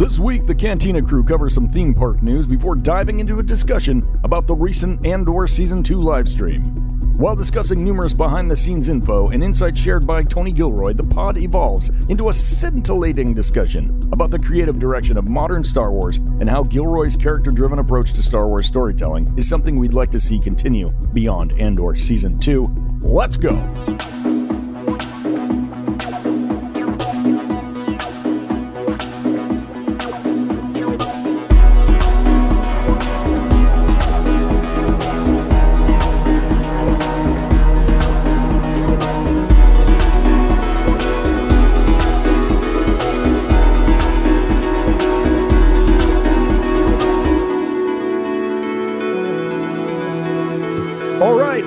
This week, the Cantina crew covers some theme park news before diving into a discussion about the recent Andor Season 2 livestream. While discussing numerous behind-the-scenes info and insights shared by Tony Gilroy, the pod evolves into a scintillating discussion about the creative direction of modern Star Wars and how Gilroy's character-driven approach to Star Wars storytelling is something we'd like to see continue beyond Andor Season 2. Let's go!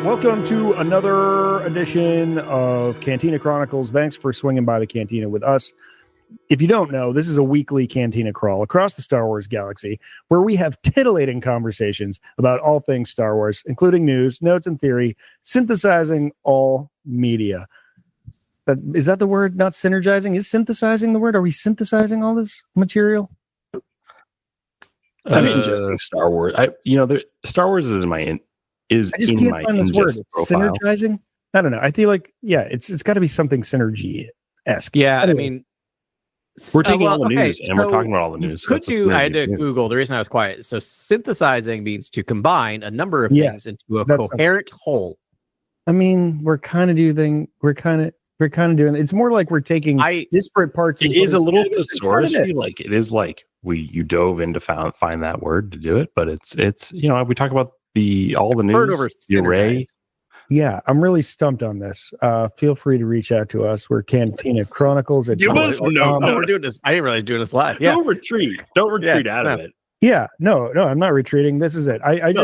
Welcome to another edition of Cantina Chronicles. Thanks for swinging by the Cantina with us. If you don't know, this is a weekly Cantina crawl across the Star Wars galaxy where we have titillating conversations about all things Star Wars, including news, notes, and theory, synthesizing all media. Is that the word? Not synergizing? Is synthesizing the word? Are we synthesizing all this material? I mean, just Star Wars. Star Wars is in my I just can't find this word. It's synergizing. I don't know. I feel like it's got to be something synergy-esque. Yeah, I mean, we're taking all the news and we're talking about all the news. I had to Google. The reason I was quiet. So synthesizing means to combine a number of things into a coherent whole. I mean, we're kind of doing. It's more like we're taking disparate parts. It is a little thesaurus-y. Like it is like you dove in to find that word to do it, but it's we talk about all the news, the array. Yeah, I'm really stumped on this. Feel free to reach out to us. We're Cantina Chronicles. We're doing this. I didn't realize doing this live. Yeah. Don't retreat out of it. Yeah, no, I'm not retreating. This is it. I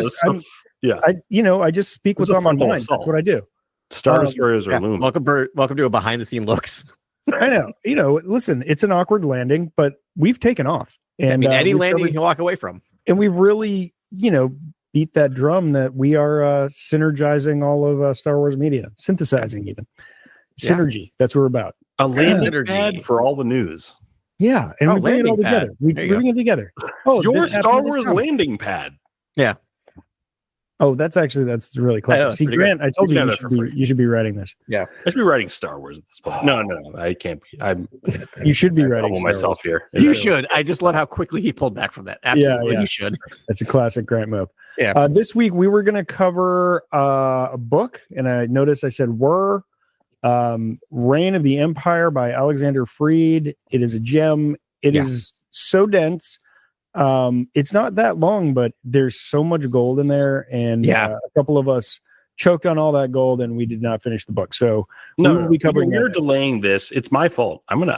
just speak what's on my mind. That's what I do. Star Destroyers are looming. Welcome to a behind the scene looks. I know. Listen, it's an awkward landing, but we've taken off. And any landing you can walk away from. And we've really, beat that drum that we are synergizing all of Star Wars media, synthesizing even. Synergy. That's what we're about. A landing pad for all the news. Yeah, and we bring it all together. We bring it together. Oh, your Star Wars landing pad. Yeah. Oh, that's really clever. See, Grant, good. I told you should be writing this. Yeah, I should be writing Star Wars at this point. No, I can't be. You should be writing Star myself Wars. Here. You should. I just love how quickly he pulled back from that. Absolutely, you should. That's a classic Grant move. Yeah. This week we were going to cover a book, and I noticed I said Reign of the Empire by Alexander Freed. It is a gem. It is so dense. It's not that long, but there's so much gold in there, and a couple of us choked on all that gold, and we did not finish the book. So we'll be covering. You're delaying this. It's my fault. I'm gonna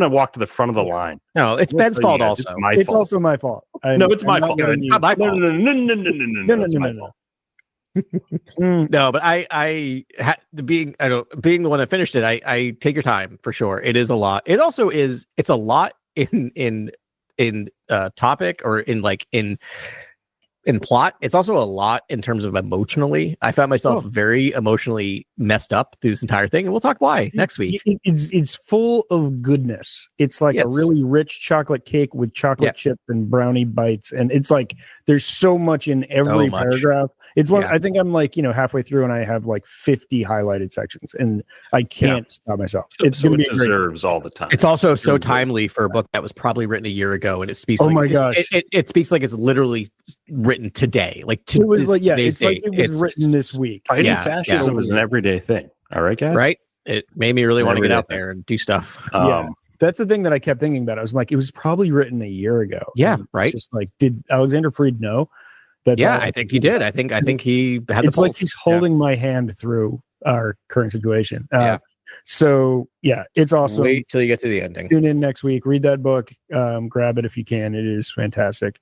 walk to the front of the line. No, it's Ben's fault. Also, it's also my fault. It's my fault. It's not my fault. No. No, but being the one that finished it, I take your time for sure. It is a lot. It also is. It's a lot in topic or in plot. It's also a lot in terms of emotionally. I found myself very emotionally messed up through this entire thing, and we'll talk why next week. It's full of goodness. It's like a really rich chocolate cake with chocolate chip and brownie bites, and it's like there's so much in every paragraph. It's one. I think I'm halfway through, and I have 50 highlighted sections, and I can't stop myself. It's going to be deserves all the time. It's also so timely for a book that was probably written a year ago, and it speaks. Oh my gosh! It speaks like it's literally written today. It was it was written this week. Fighting fascism is an everyday thing. All right, guys. Right. It made me really want to get out there and do stuff. That's the thing that I kept thinking about. I was like, it was probably written a year ago. Yeah, right. Just did Alexander Freed know? I think he did. I think he had. It's like he's holding my hand through our current situation. So it's awesome. Wait till you get to the ending. Tune in next week. Read that book. Grab it if you can. It is fantastic.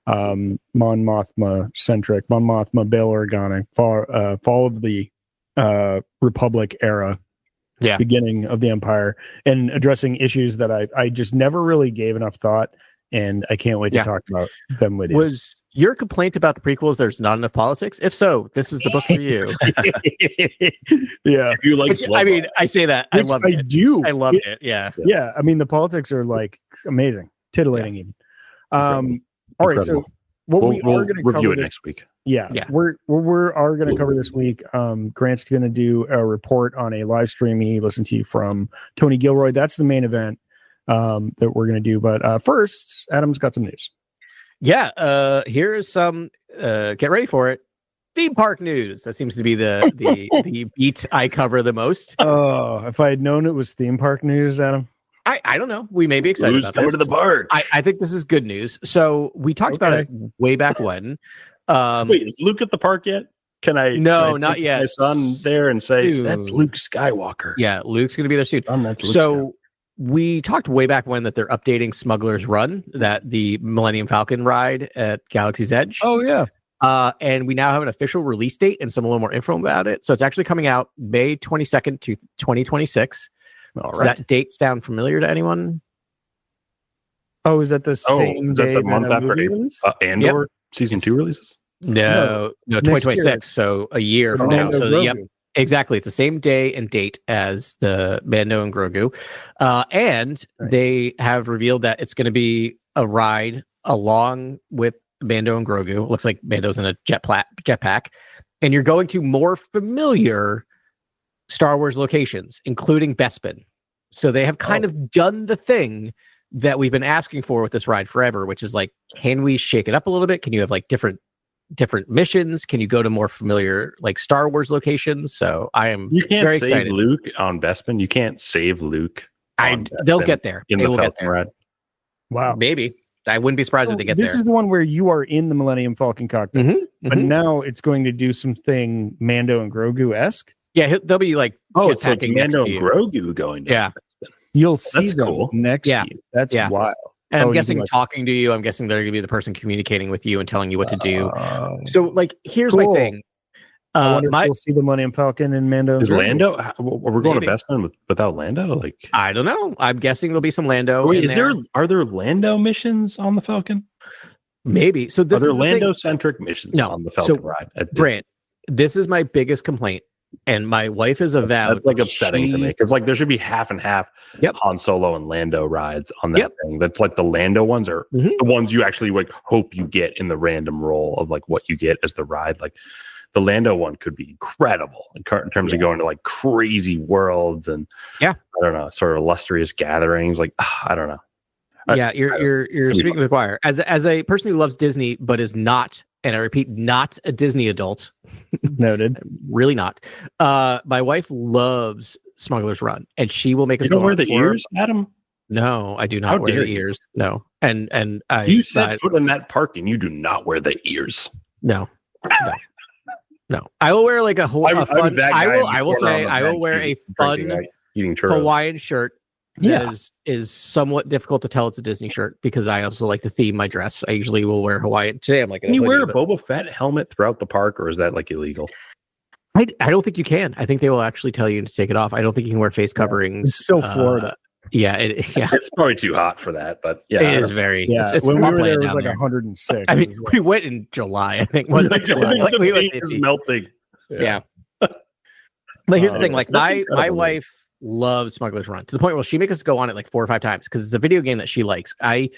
Mon Mothma centric. Mon Mothma, Bail Organa, fall of the Republic era. Beginning of the Empire, and addressing issues that I just never really gave enough thought, and I can't wait to talk about them with you. Your complaint about the prequels, there's not enough politics. If so, this is the book for you. Yeah. If you like, I mean, I say that. I love it. I do. I loved it. Yeah. Yeah. I mean, the politics are like amazing, titillating even. All right. So what we'll are going to review it next week. Yeah. We're going to cover this week. Grant's going to do a report on a live stream he listened to from Tony Gilroy. That's the main event that we're going to do. But first, Adam's got some news. Yeah, here's some get ready for it. Theme park news. That seems to be the beat I cover the most. Oh, if I had known it was theme park news, Adam. I don't know. We may be excited about coming this. To the park. I think this is good news. So we talked about it way back when. Wait, is Luke at the park yet? No, not yet. My son there and say Dude. That's Luke Skywalker. Yeah, Luke's going to be there soon. That's Luke Skywalker. We talked way back when that they're updating Smuggler's Run, that the Millennium Falcon ride at Galaxy's Edge. Oh, yeah. And we now have an official release date and some a little more info about it. So it's actually coming out May 22nd to 2026. All right. Does that date sound familiar to anyone? Oh, is that the same day the month after Andor season 2 releases? No, 2026. So a year from now. So yep. Exactly. It's the same day and date as the Mando and Grogu. And they have revealed that it's going to be a ride along with Mando and Grogu. It looks like Mando's in a jetpack. And you're going to more familiar Star Wars locations, including Bespin. So they have kind of done the thing that we've been asking for with this ride forever, which is like, can we shake it up a little bit? Can you have like different missions? Can you go to more familiar like Star Wars locations? So I am very excited. Save Luke on Bespin. You can't save Luke. They'll get there. They will get there. Ride. Wow. Maybe. I wouldn't be surprised if they get there. This is the one where you are in the Millennium Falcon cockpit, but now it's going to do something Mando and Grogu-esque. Yeah, they'll be like so it's Mando and Grogu going to Bespin. You'll see them next to you. That's wild. And I'm guessing talking to you, I'm guessing they're going to be the person communicating with you and telling you what to do. So, like, here's my thing. I wonder if we'll see the Millennium Falcon and Mando. Is Lando? We're going to Bespin without Lando? Like, I don't know. I'm guessing there'll be some Lando. Wait, are there Lando missions on the Falcon? Maybe. So are there Lando-centric missions on the Falcon ride? Brant, this is my biggest complaint. And my wife is avowed. That's like upsetting to me because like there should be half and half Han Solo and Lando rides on that thing. That's like the Lando ones are the ones you actually like hope you get in the random roll of like what you get as the ride. Like the Lando one could be incredible in terms of going to like crazy worlds and I don't know, sort of illustrious gatherings. Like I don't know. You're speaking to the choir. As a person who loves Disney but is not. And I repeat, not a Disney adult. Noted. Really not. My wife loves Smuggler's Run, and she will make us go wear the ears, Adam? No, I do not wear the ears. No. And you set foot in that park and you do not wear the ears. No. I will wear like a fun. I will wear a fun Hawaiian shirt. Is somewhat difficult to tell it's a Disney shirt because I also like the theme my dress. I usually will wear Hawaiian. Today I'm like, can you wear a Boba Fett helmet throughout the park, or is that like illegal? I don't think you can. I think they will actually tell you to take it off. I don't think you can wear face coverings. It's still Florida. It's probably too hot for that, but it is very. Yeah, it's when we were there, it was like 106. I mean, we went in July. I think it's melting. Yeah. But here's the thing: like my wife loves Smuggler's Run to the point where she'll make us go on it like 4 or 5 times because it's a video game that she likes. I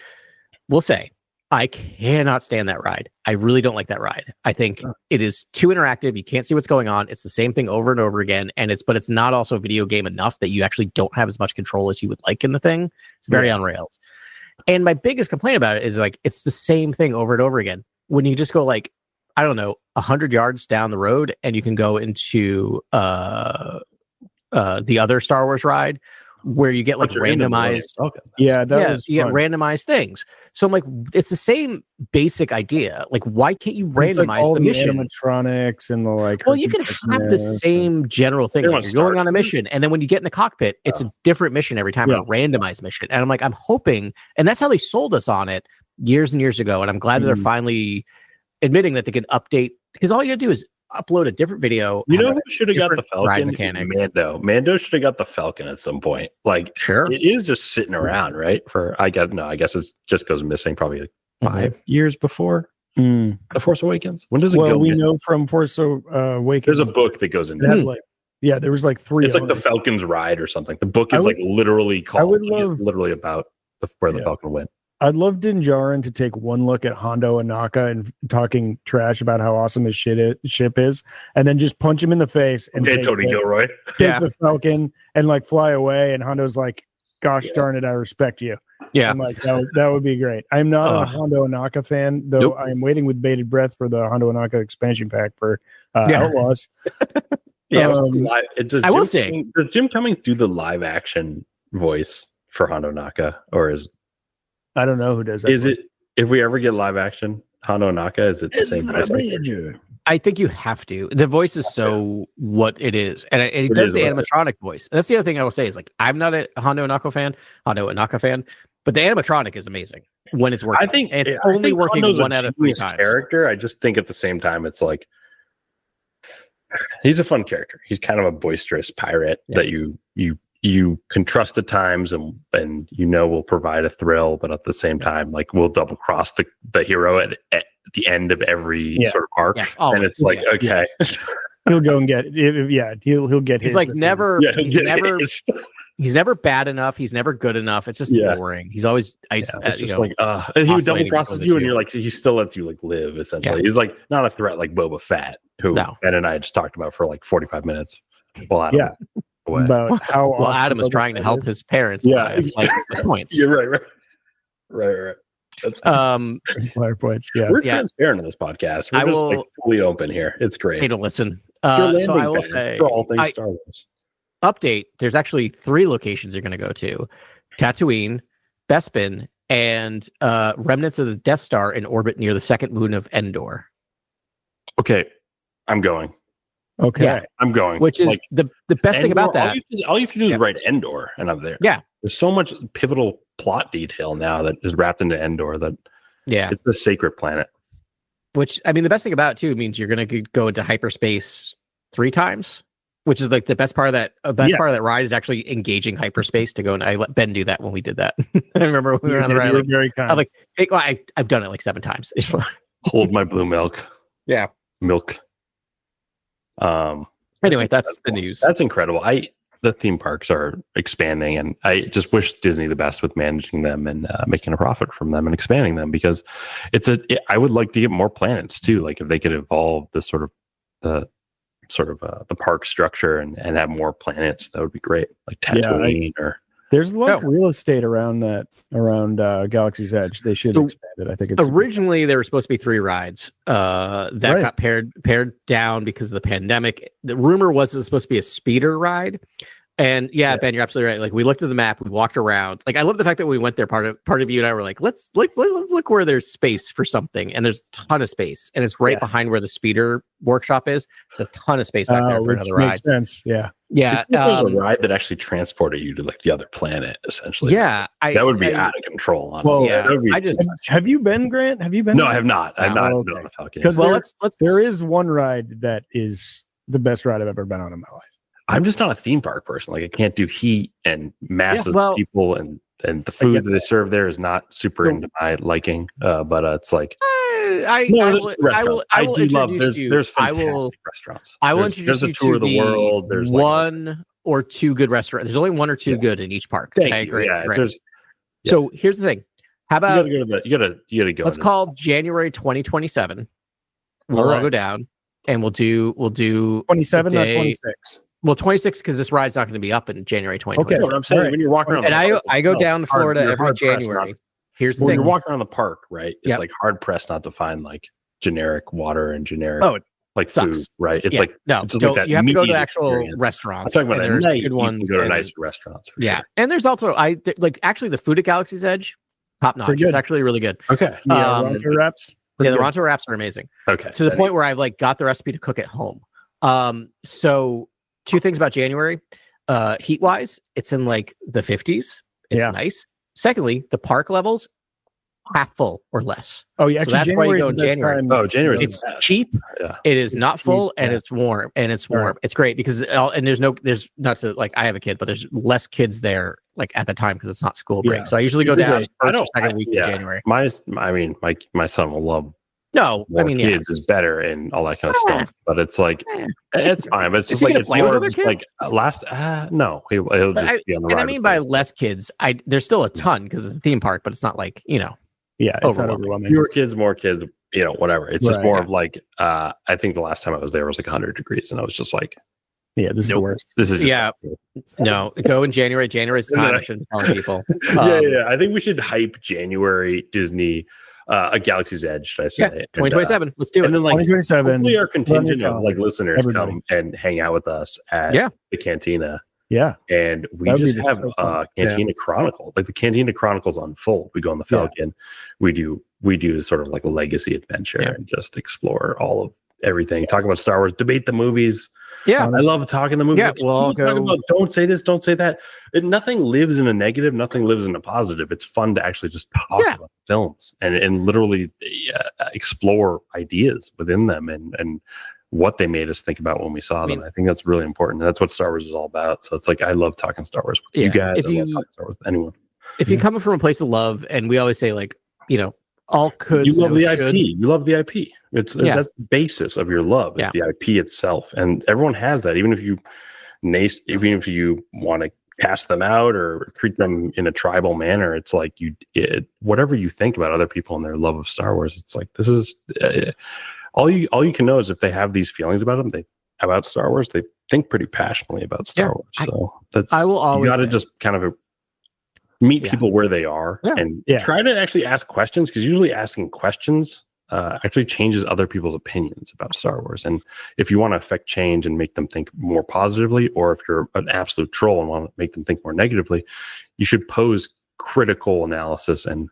will say I cannot stand that ride. I really don't like that ride. I think it is too interactive. You can't see what's going on. It's the same thing over and over again. And it's not also a video game enough that you actually don't have as much control as you would like in the thing. It's very on rails. And my biggest complaint about it is like, it's the same thing over and over again. When you just go like, I don't know, 100 yards down the road and you can go into, the other Star Wars ride where you get like randomized you get randomized things. So I'm like, it's the same basic idea. Like, why can't you randomize the mission? Animatronics and the like. Well, you can have the same general thing. Like you're going on a mission, and then when you get in the cockpit, it's a different mission every time, a randomized mission. And I'm like, I'm hoping, and that's how they sold us on it years and years ago. And I'm glad that they're finally admitting that they can update, because all you gotta do is upload a different video. You know who should have got the Falcon? Mando should have got the Falcon at some point. Like, sure, it is just sitting around, right? I guess it just goes missing probably like 5 years before. The Force Awakens. When does it go? Well, we know from Force Awakens. There's a book that goes into it. There was like 3. It's like the Falcon's Ride or something. The book is literally called. It's literally about where the Falcon went. I'd love Din Djarin to take one look at Hondo Ohnaka and talking trash about how awesome his ship is, and then just punch him in the face and take Tony Gilroy. Take the Falcon and like fly away. And Hondo's like, "Gosh darn it, I respect you." Yeah, I'm like, that would be great. I'm not a Hondo Ohnaka fan, though. I am waiting with bated breath for the Hondo Ohnaka expansion pack for Outlaws. Yeah, I will say, does Jim Cummings do the live action voice for Hondo Ohnaka, or is I don't know who does that? Is it if we ever get live action Hondo Ohnaka? Is it the same voice? I think you have to. The voice is what it is, and it does the animatronic voice. And that's the other thing I will say is like I'm not a Hondo Ohnaka fan, but the animatronic is amazing when it's working. I think it's only working Hondo's 1 out of 3 times. Character, I just think at the same time it's like he's a fun character. He's kind of a boisterous pirate that you can trust at times and will provide a thrill, but at the same time, like we'll double cross the hero at the end of every sort of arc. Yes, and it's like, okay. He'll go and get he'll get he's his. Like never he's never bad enough. He's never good enough. It's just boring. He's always it's just like he would double crosses you and you're like he still lets you like live essentially. He's like not a threat like Boba Fett, who Ben and I just talked about for like 45 minutes. Well, about how Adam is trying to help his parents. Like points. You're right. That's flyer points. Yeah, we're transparent on this podcast. We're just fully open here. It's great. Hey, to listen. So I will say for all things Star Wars. Update. There's actually 3 locations you're going to go to: Tatooine, Bespin, and remnants of the Death Star in orbit near the second moon of Endor. Okay, I'm going. Okay, yeah. I'm going. Which is like, the best thing about that. All you have to do is write Endor, and I'm there. Yeah, there's so much pivotal plot detail now that is wrapped into Endor that it's the sacred planet. Which I mean, the best thing about it too means you're going to go into hyperspace 3 times, which is like the best part of that. Part of that ride is actually engaging hyperspace to go. And I let Ben do that when we did that. I remember when we were on the ride. Like, very kind. I'm like, I've done it like 7 times. Hold my blue milk. Yeah, milk. Anyway, that's the news. That's incredible. The theme parks are expanding, and I just wish Disney the best with managing them and making a profit from them and expanding them, because I would like to get more planets too. Like if they could evolve this the park structure and have more planets, that would be great. Like Tatooine there's a lot of real estate around Galaxy's Edge. They should expand it. I think it's originally there were supposed to be 3 rides that got pared down because of the pandemic. The rumor was it was supposed to be a speeder ride. And Ben, you're absolutely right. Like we looked at the map, we walked around. Like I love the fact that we went there. Part of you and I were like, let's look where there's space for something, and there's a ton of space, and it's right behind where the speeder workshop is. There's a ton of space back there for another ride. Makes sense. Yeah. There's a ride that actually transported you to like the other planet, essentially. Yeah, that would be out of control. Honestly. Well, have you been, Grant? Have you been? No, I have not. I've not been on a Falcon. Because there is one ride that is the best ride I've ever been on in my life. I'm just not a theme park person. Like I can't do heat and massive people and the food that they serve there is not super into my liking. But it's like I will introduce you. There's fantastic restaurants. I will introduce you to tour of the world. There's one or 2 good restaurants. There's only 1 or 2 good in each park. I agree. Yeah, so here's the thing. How about you gotta go. Let's call January 2027. We'll all go down and we'll do 27, not 26. Well, 26 because this ride's not going to be up in January 2020. Okay, what I'm saying when you're walking around, and I go down to Florida every January. Here's the thing: you're walking around the park, right? It's like hard pressed not to find like generic water and generic like food, right? It's like no, it's like you have to go to actual restaurants. I'm talking about good ones. You can go to nicer restaurants. And there's also actually the food at Galaxy's Edge, top notch. It's actually really good. Okay, Ronto wraps. Yeah, the Ronto wraps are amazing. Okay, to the point where I've like got the recipe to cook at home. So 2 things about January, heat wise, it's in like the 50s. It's nice. Secondly, the park levels half full or less. Oh yeah, so that's why you go in January. January. It's cheap. Yeah. It is not full and it's warm Right. It's great because there's not to like I have a kid, but there's less kids there like at the time because it's not school break. So I usually go down first or second week in January. My son will love No, more I mean, kids is better and all that kind of stuff. But it's like it's fine. But it's just like it's more just like no, he'll just be on the ride. And I mean by less kids, there's still a ton because it's a theme park, but it's not like it's not overwhelming. Fewer kids, more kids, whatever. It's just more of like I think the last time I was there was like 100 degrees, and I was just like, this is the worst. This is no. Go in January. January's the time. I shouldn't tell people. I think we should hype January Disney. A Galaxy's Edge, should I say? Yeah, 2027. Let's do it. And then, like, 2027. Hopefully, our contingent of like listeners come and hang out with us at the Cantina. Yeah, and we just have Cantina Chronicles, like the Cantina Chronicles Unfold. We go on the Falcon. We do sort of like a legacy adventure and just explore all of everything. Talk about Star Wars, debate the movies. Yeah, I love talking the movie. Yeah, we'll go. Talk about don't say this, don't say that. Nothing lives in a negative. Nothing lives in a positive. It's fun to actually just talk about films and literally explore ideas within them and what they made us think about when we saw them. I think that's really important. That's what Star Wars is all about. So it's like I love talking Star Wars with you guys. I love talking Star Wars with anyone. If you're coming from a place of love, and we always say like all could you love the IP. You love the IP. That's the basis of your love is the IP itself, and everyone has that. Even if you want to cast them out or treat them in a tribal manner, it's like whatever you think about other people and their love of Star Wars. It's like this is all you can know is if they have these feelings about them, about Star Wars, they think pretty passionately about Star Wars. So I will always you got to just kind of meet people where they are and try to actually ask questions, because usually asking questions actually changes other people's opinions about Star Wars. And if you want to affect change and make them think more positively, or if you're an absolute troll and want to make them think more negatively, you should pose critical analysis and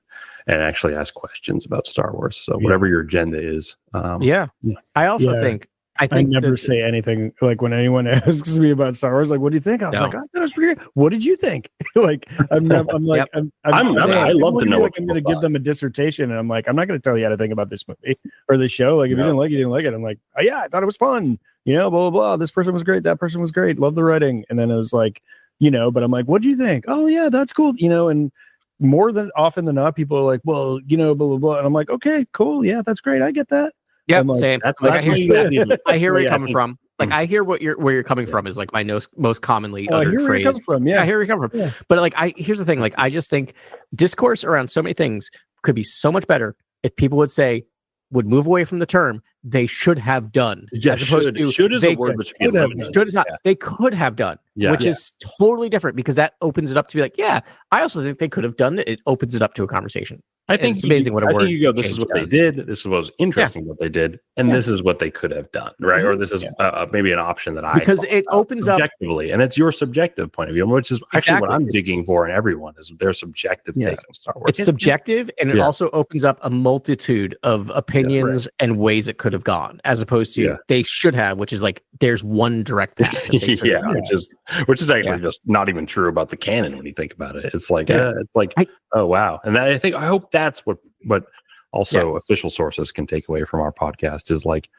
actually ask questions about Star Wars. So whatever your agenda is. I also think I never say anything like when anyone asks me about Star Wars, like, what do you think? I was like, I thought it was pretty good. What did you think? Like, I love to know. Like, I'm going to give them a dissertation, and I'm like, I'm not going to tell you how to think about this movie or this show. Like, if you didn't like it, you didn't like it. I'm like, I thought it was fun. Blah blah blah. This person was great. That person was great. Love the writing. And then it was like, but I'm like, what do you think? Oh yeah, that's cool. And more than often than not, people are like, well, blah blah blah. And I'm like, okay, cool. Yeah, that's great. I get that. Yeah, like, same. That's I hear where you're coming from. Like I hear where you're coming from is like my most commonly uttered phrase. I hear where you're coming from. Yeah. But like here's the thing. Like I just think discourse around so many things could be so much better if people would move away from the term they should have done. As opposed to should is a word that should have done. Should is not. They could have done, which is totally different, because that opens it up to be like, I also think they could have done it. It opens it up to a conversation. I think it's amazing what a word. This is what they did. This is what was interesting what they did, and this is what they could have done, right? Or this is maybe an option that because it opens up subjectively, and it's your subjective point of view, which is actually what I'm digging for in everyone is their subjective take on Star Wars. It's subjective, and it also opens up a multitude of opinions and ways it could have gone, as opposed to they should have, which is like there's one direct path. Which is actually just not even true about the canon when you think about it. It's like oh wow, and I hope that's what also official sources can take away from our podcast is like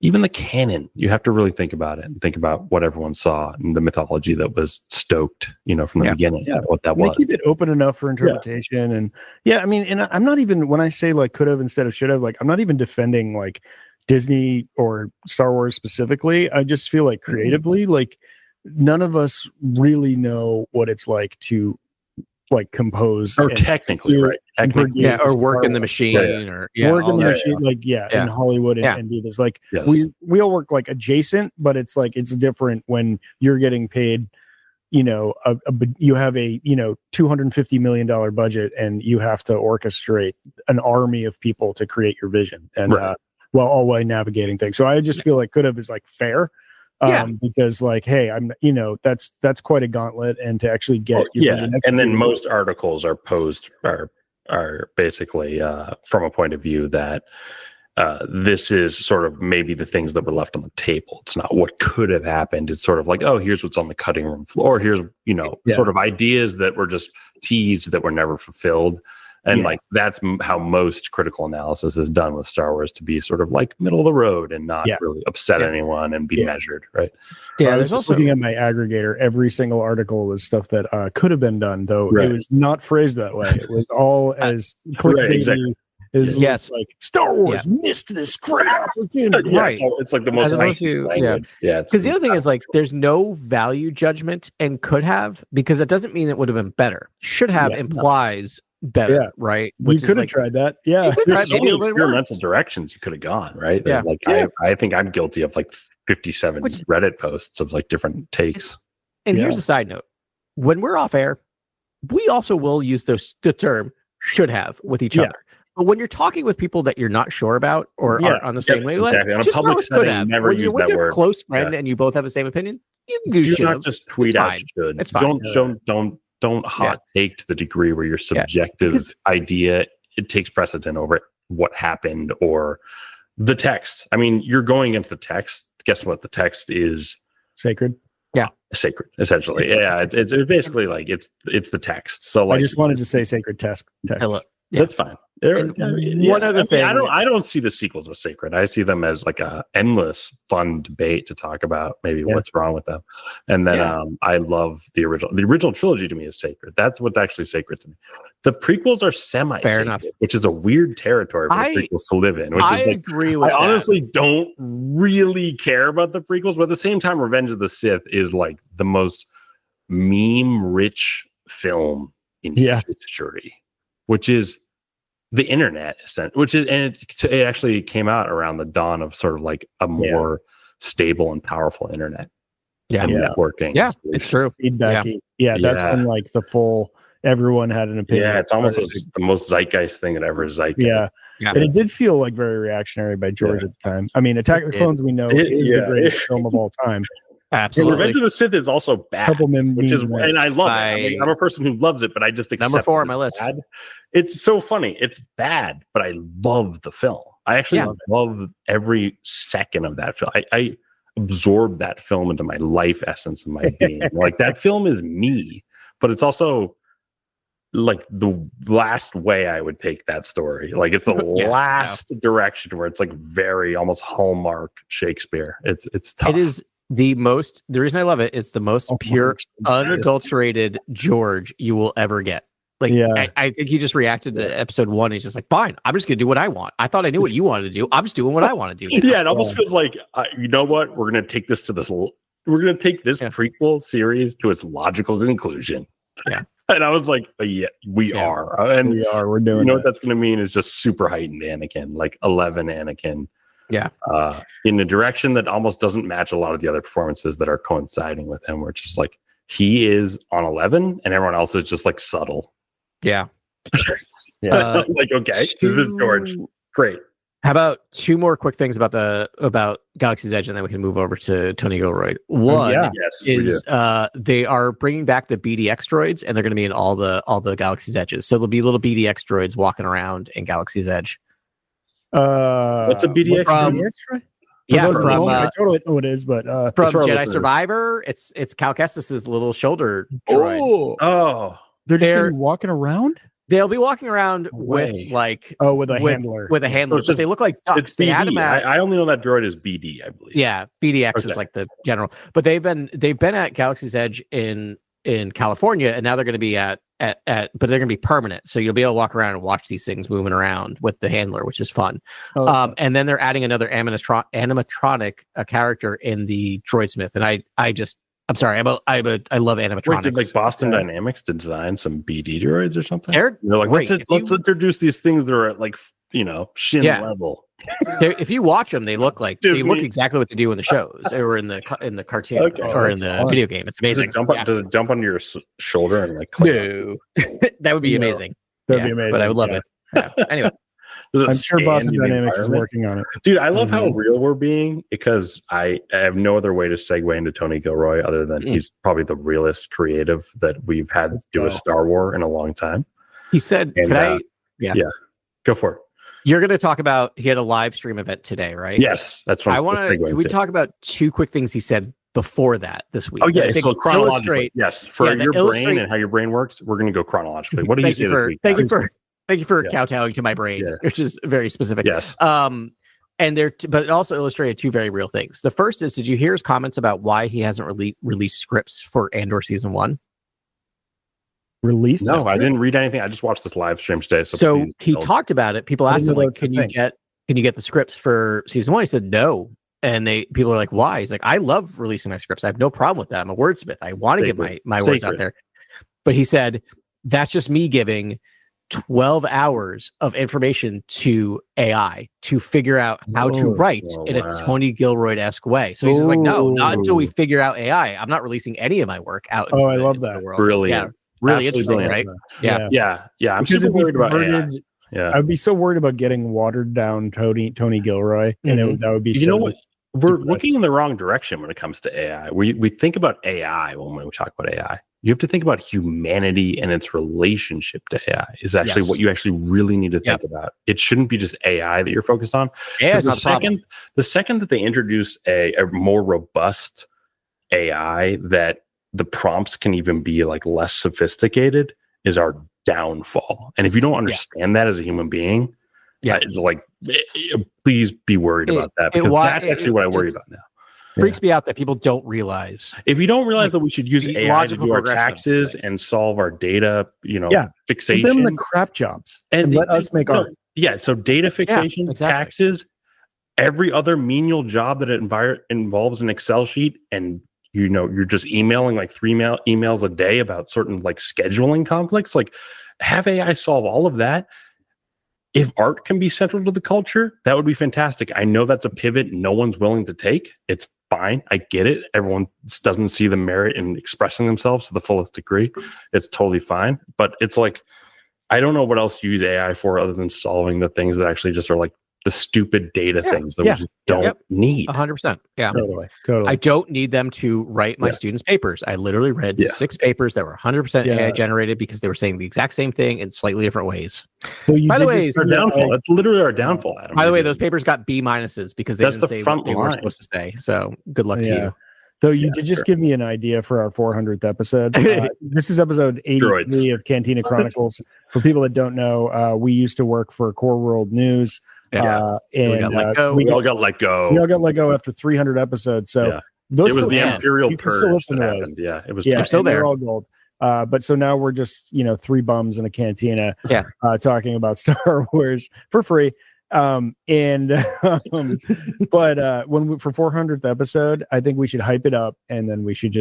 even the canon. You have to really think about it and think about what everyone saw and the mythology that was stoked, from the beginning. What that was. They keep it open enough for interpretation, and and I'm not even when I say like could have instead of should have. Like I'm not even defending like Disney or Star Wars specifically. I just feel like creatively, like none of us really know what it's like to like compose or technically or work in the machine or work in the machine in Hollywood and do this like we all work like adjacent, but it's like it's different when you're getting paid you have a $250 million budget and you have to orchestrate an army of people to create your vision and while always navigating things. So I just feel like could have is like fair. Because like, hey, I'm, that's quite a gauntlet, and to actually get your vision and then most articles are basically from a point of view that this is sort of maybe the things that were left on the table. It's not what could have happened. It's sort of like, oh, here's what's on the cutting room floor. Here's sort of ideas that were just teased that were never fulfilled. And like that's how most critical analysis is done with Star Wars, to be sort of like middle of the road and not really upset anyone and be measured, right? I was just looking at my aggregator. Every single article was stuff that could have been done, though it was not phrased that way. It was all as clickbaity. Is yes, like Star Wars missed this great opportunity. Right. It's like the most language. Yeah. Because the other thing is like there's no value judgment and could have, because it doesn't mean it would have been better. Should have implies better, right? You could have tried that. Yeah. There's so many experimental directions you could have gone, right? Yeah. Like I think I'm guilty of like 57 Reddit posts of like different takes. And here's a side note. When we're off air, we also will use the term should have with each other. But when you're talking with people that you're not sure about or aren't on the same wavelength, exactly. On a public setting, never use that word. When you're a close friend and you both have the same opinion, you not just tweet out should. It's fine. Don't hot take to the degree where your subjective idea it takes precedent over what happened or the text. I mean, you're going into the text. Guess what? The text is sacred. Yeah, sacred, essentially. Yeah, it's basically like it's the text. So like, I just wanted to say sacred text. That's fine. One other thing, I don't see the sequels as sacred. I see them as like a endless fun debate to talk about maybe what's wrong with them. And then I love the original. The original trilogy to me is sacred. That's what's actually sacred to me. The prequels are semi-sacred, which is a weird territory for the prequels to live in. Which is like, agree with I honestly don't really care about the prequels, but at the same time, Revenge of the Sith is like the most meme-rich film in history, which is the internet, which is, and it actually came out around the dawn of sort of like a more stable and powerful internet. And networking. Yeah, it's true. Feedbacky. Yeah, that's when like the full everyone had an opinion. Yeah, it's almost the most zeitgeist thing that ever is zeitgeist. Yeah. And it did feel like very reactionary by George at the time. I mean, Attack of the Clones we know is the greatest film of all time. Absolutely. Revenge of the Sith is also bad, which is, and I love it. I mean, I'm a person who loves it, but I just accept number 4 on my list. Bad. It's so funny. It's bad, but I love the film. I actually love every second of that film. I absorb that film into my life essence and my being. Like that film is me, but it's also like the last way I would take that story. Like it's the last direction where it's like very almost Hallmark Shakespeare. It's tough. It is the reason I love it, it's the most pure, unadulterated George you will ever get. Like, I think he just reacted to episode 1. He's just like, fine, I'm just going to do what I want. I thought I knew what you wanted to do. I'm just doing what I want to do. Yeah, it almost feels like, you know what? We're going to take this we're going to take this prequel series to its logical conclusion. Yeah. And I was like, we are. And we're doing you know what that's going to mean is just super heightened Anakin, like 11 Anakin. Yeah. In a direction that almost doesn't match a lot of the other performances that are coinciding with him, where it's just like he is on 11 and everyone else is just like subtle. Yeah. Like, okay, this is George. Great. How about 2 more quick things about Galaxy's Edge, and then we can move over to Tony Gilroy. One is they are bringing back the BDX droids, and they're going to be in all the Galaxy's Edges. So there'll be little BDX droids walking around in Galaxy's Edge. What's a BDX droid? Yeah, I totally know what it is, but from Jedi Survivor, it's Cal Kestis's little shoulder droid. Oh, they're just gonna be walking around. They'll be walking around with a handler. With a handler, but they look like ducks. It's BD. I only know that droid is BD, I believe. Yeah, BDX is like the general. But they've been at Galaxy's Edge in California, and now they're going to be but they're going to be permanent. So you'll be able to walk around and watch these things moving around with the handler, which is fun. And then they're adding another animatronic character in the Droidsmith, and I'm sorry, I love animatronics. Wait, did like Boston Dynamics design some BD droids or something? They're like, great. let's introduce these things that are at like shin level. If you watch them, they look exactly what they do in the shows or in the cartoon or in the video game. It's amazing. Does it jump on your shoulder and like? No, that would be amazing. That'd be amazing. But I would love it. Yeah. Anyway. I'm sure Boston Dynamics is working on it. Dude, I love how real we're being because I have no other way to segue into Tony Gilroy other than he's probably the realest creative that we've had do a Star Wars in a long time. He said, go for it. You're going to talk about, he had a live stream event today, right? Yes, that's what can we talk about 2 quick things he said before that this week? Oh, yeah. So chronologically, yes. For your brain and how your brain works, we're going to go chronologically. What did he say this week? Thank you for kowtowing to my brain, which is very specific. Yes. But it also illustrated 2 very real things. The first is, did you hear his comments about why he hasn't released scripts for Andor season 1? released? No, I didn't read anything. I just watched this live stream today. So he talked about it. People asked him, like, can you get the scripts for season 1? He said no. And people are like, why? He's like, I love releasing my scripts. I have no problem with that. I'm a wordsmith. I want to get my words out there. But he said, that's just me giving 12 hours of information to AI to figure out how to write in a Tony Gilroy-esque way. So he's just like, no, not until we figure out AI. I'm not releasing any of my work out into I love that. World. Brilliant. Yeah, really interesting, brilliant. Right? Yeah. I'm super worried about AI. Yeah. I'd be so worried about getting watered down Tony Gilroy, and that would be you know what? We're looking in the wrong direction when it comes to AI. We think about AI when we talk about AI. You have to think about humanity and its relationship to AI is actually what you actually really need to think about. It shouldn't be just AI that you're focused on. The second that they introduce a more robust AI that the prompts can even be like less sophisticated is our downfall. And if you don't understand that as a human being, it's like, please be worried about that, because that's actually what I worry about now. Freaks me out that people don't realize. If you don't realize that we should use AI to do our taxes and solve our data, fixation. Give them the crap jobs and let us make art. Yeah, so data fixation, taxes, every other menial job that involves an Excel sheet, and you're just emailing like 3 emails a day about certain like scheduling conflicts. Like, have AI solve all of that. If art can be central to the culture, that would be fantastic. I know that's a pivot no one's willing to take. It's fine. I get it. Everyone doesn't see the merit in expressing themselves to the fullest degree. It's totally fine. But it's like, I don't know what else to use AI for other than solving the things that actually just are like the stupid data things that we just don't need. 100%. Yeah. Totally. I don't need them to write my students' papers. I literally read 6 papers that were 100% AI generated because they were saying the exact same thing in slightly different ways. So by the way, our downfall. That's literally our downfall, Adam. By the way, those papers got B- because they didn't say what they were supposed to say. So good luck to you. So you did just give me an idea for our 400th episode. This is episode 83 of Cantina Chronicles. For people that don't know, we used to work for Core World News. And we all got let go. We all got let go after 300 episodes. So those it was the Imperial Purge. Still listen to those. Yeah, it was. I'm still there. They're all gold. But so now we're just 3 bums in a cantina, talking about Star Wars for free. But when for 400th episode, I think we should hype it up, and then we should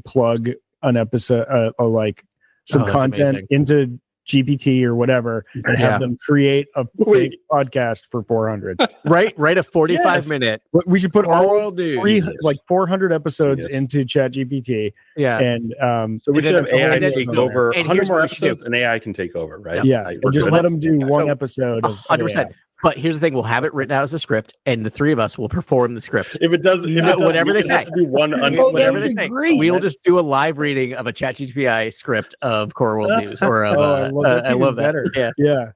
plug an episode, like some content into GPT or whatever, and have them create a fake podcast for 400. Write a 45-minute. We should put all news. 400 episodes into Chat GPT. Yeah, and so we should have AI take over. 100 more episodes, and AI can take over, right? Yeah, or just let them do one episode. 100%. But here's the thing: we'll have it written out as a script, and the 3 of us will perform the script. If it does, whatever they say, whatever they say, we'll just do a live reading of a ChatGPT script of Core World News. Or of, I love that. Yeah.